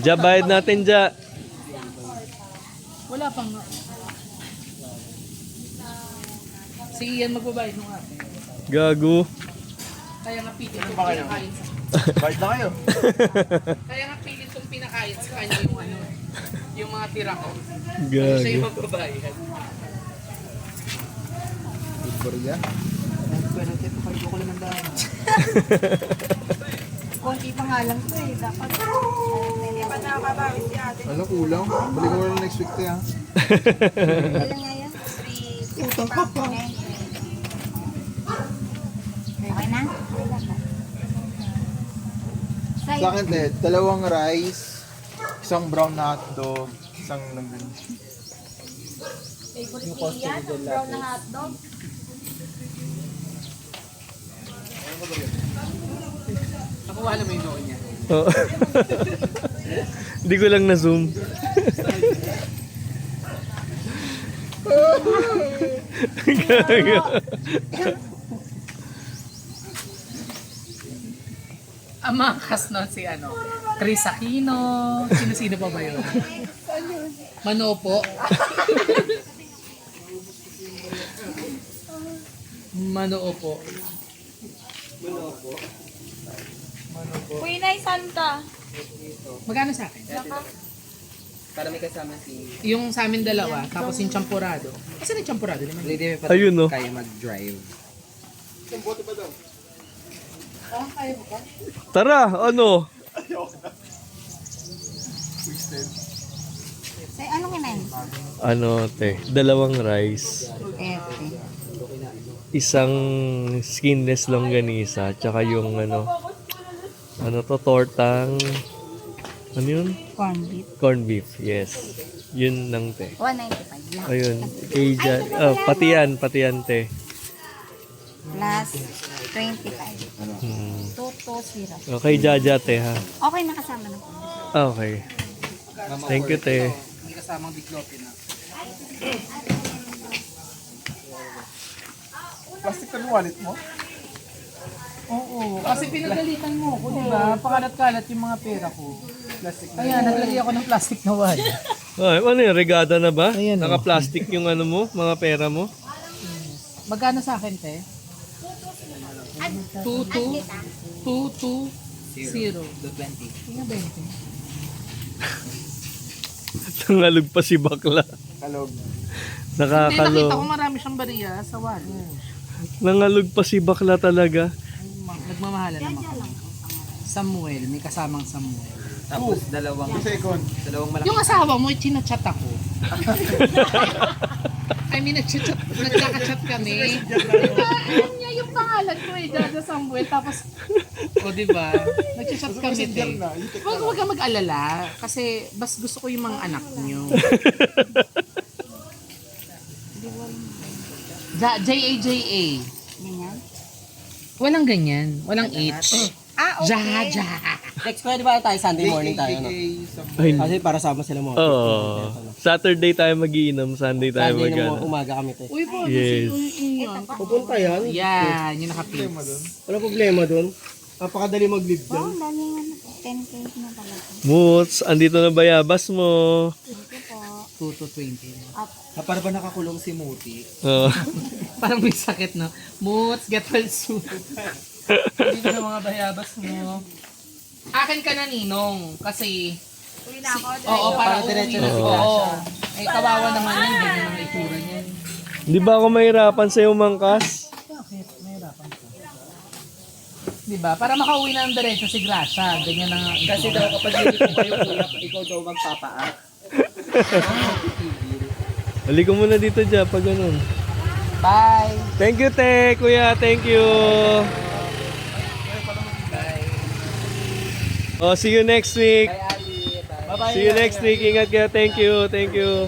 [SPEAKER 2] Ja, bayad natin, Ja.
[SPEAKER 9] Wala pang... Si Ian magbabayad ng ate.
[SPEAKER 2] Gago.
[SPEAKER 9] Kaya nga pilit itong pinakain sa...
[SPEAKER 7] Bait na kayo.
[SPEAKER 9] Kaya nga pilit itong pinakain sa kanya yung ano, yung mga tira ko. Siya
[SPEAKER 2] Gago.
[SPEAKER 9] yung magbabayad.
[SPEAKER 7] Good Korea.
[SPEAKER 6] Pero ito, kayo ko naman dahil.
[SPEAKER 4] Konti pa nga lang ito eh. Dapat.
[SPEAKER 5] Hindi pa nakakabawi si ate.
[SPEAKER 7] Ano, kulang? Balik mo na next week to, ha?
[SPEAKER 4] Kailan nga yan? 3.
[SPEAKER 1] Utang ka pa.
[SPEAKER 4] Okay na?
[SPEAKER 7] Sa akin, Ted, dalawang rice, isang brown na hotdog, isang nandun.
[SPEAKER 5] Favorite ni Ian, brown na hotdog.
[SPEAKER 9] Nakuha na mo yung noon niya.
[SPEAKER 2] Oo. Hindi ko lang na-zoom. Gago.
[SPEAKER 9] Ang mga cast nun si ano, Chris Aquino, sino-sino pa ba yun? Manopo. Manoopo.
[SPEAKER 5] Queen ay Santa.
[SPEAKER 9] Magkano sa akin?
[SPEAKER 6] Para may kasama si...
[SPEAKER 9] Yung sa amin dalawa, tapos yung champurado. Kasi yung champurado naman.
[SPEAKER 6] Lady, may pa
[SPEAKER 2] Ayun, no?
[SPEAKER 6] kaya mag-drive.
[SPEAKER 2] Tara, ano?
[SPEAKER 4] Say, anong kinain?
[SPEAKER 2] Ano, te? Dalawang rice.
[SPEAKER 4] Ete.
[SPEAKER 2] Isang skinless longganisa. Tsaka yung ano to, tortang... Ano yun?
[SPEAKER 4] Corn beef.
[SPEAKER 2] Corn beef, yes. Yun lang, te.
[SPEAKER 4] 195 lang.
[SPEAKER 2] Ayun. Kay Ja- pati yan, te.
[SPEAKER 4] Plus 25.
[SPEAKER 2] Hmm.
[SPEAKER 4] 220.
[SPEAKER 2] Okay, Jaja, te, ha?
[SPEAKER 4] Okay, nakasama na po.
[SPEAKER 2] Okay. Thank you, te.
[SPEAKER 9] Hindi kasamang diklopin na.
[SPEAKER 7] Plastic na wallet mo?
[SPEAKER 9] Oo, kasi pinagalitan mo ko, di ba? Pakalat-kalat yung mga pera ko. Kaya naglagay ako ng plastic na wallet.
[SPEAKER 2] Ay, ano yun? Regada na ba?
[SPEAKER 6] Ayan, oh.
[SPEAKER 2] Naka-plastic yung ano mo, mga pera mo?
[SPEAKER 9] Magkano sa akin, te? 220.
[SPEAKER 6] 220.
[SPEAKER 9] Tingnan 20.
[SPEAKER 2] Nangalog pa si bakla.
[SPEAKER 7] Kalog.
[SPEAKER 9] Hindi,
[SPEAKER 2] Nakakalo.
[SPEAKER 9] nakita ko marami siyang bariya sa wallet.
[SPEAKER 2] Nangalog pa si bakla talaga.
[SPEAKER 9] Nagmamahalan naman ko. Samuel, may kasamang Samuel.
[SPEAKER 6] Tapos dalawang
[SPEAKER 7] Second.
[SPEAKER 6] malaki.
[SPEAKER 9] Yung asawa mo, chinachat ako. I mean, nagkaka-chat kami. Diba, alam niya yung pangalan ko eh, Jaja Samuel. Tapos, o diba, nagchat kami te. Huwag kang mag-alala. Kasi, bas gusto ko yung mga anak niyo. J-A-J-A.
[SPEAKER 4] Ganyan.
[SPEAKER 9] Walang ganyan. Walang H.
[SPEAKER 5] Ah, okay.
[SPEAKER 9] Jaja.
[SPEAKER 1] Next Friday ba tayo? Sunday morning tayo, no?
[SPEAKER 2] Ay,
[SPEAKER 1] Kasi para sama sila mo.
[SPEAKER 2] Oo. Saturday tayo magiinom, Sunday tayo
[SPEAKER 1] Sunday na
[SPEAKER 2] mag
[SPEAKER 1] umaga kami tayo.
[SPEAKER 9] Uy, po,
[SPEAKER 2] Yes.
[SPEAKER 1] Pupunta yan.
[SPEAKER 9] yan, yung nakapit.
[SPEAKER 1] Wala problema doon. Napakadali mag-live
[SPEAKER 4] Oh,
[SPEAKER 1] doon.
[SPEAKER 4] ang daming 10K na talaga.
[SPEAKER 2] Moots, andito na bayabas mo.
[SPEAKER 4] Thank you po.
[SPEAKER 9] 2 to 20.
[SPEAKER 6] Para ba nakakulong si Muti?
[SPEAKER 2] Oo.
[SPEAKER 9] Parang may sakit, no? Moots, get well soon.
[SPEAKER 6] Dito na mga bayabas mo.
[SPEAKER 9] Akin ka na, Ninong. Kasi,
[SPEAKER 5] Uwi na ako.
[SPEAKER 9] oo, para
[SPEAKER 6] diretso
[SPEAKER 9] uuwi
[SPEAKER 6] na si
[SPEAKER 9] Oo.
[SPEAKER 6] Gracia.
[SPEAKER 9] Eh, kawawa naman yan. Ganyan ang itsura niyan.
[SPEAKER 2] Di ba ako mahirapan sa'yo, Mangkas?
[SPEAKER 9] Diba? Para makauwi na ng diretso si Gracia. Ganyan ang
[SPEAKER 1] Kasi daw kapag hindi ko kayo kuya, ikaw daw magpapaak.
[SPEAKER 2] Halika muna dito, Ja, pag ganun.
[SPEAKER 9] Bye!
[SPEAKER 2] Thank you, Te, Kuya. Thank you. Oh, see you next week.
[SPEAKER 1] Bye-bye.
[SPEAKER 2] See you next week. Ingat kayo. Thank you. Thank you.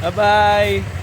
[SPEAKER 2] Bye-bye.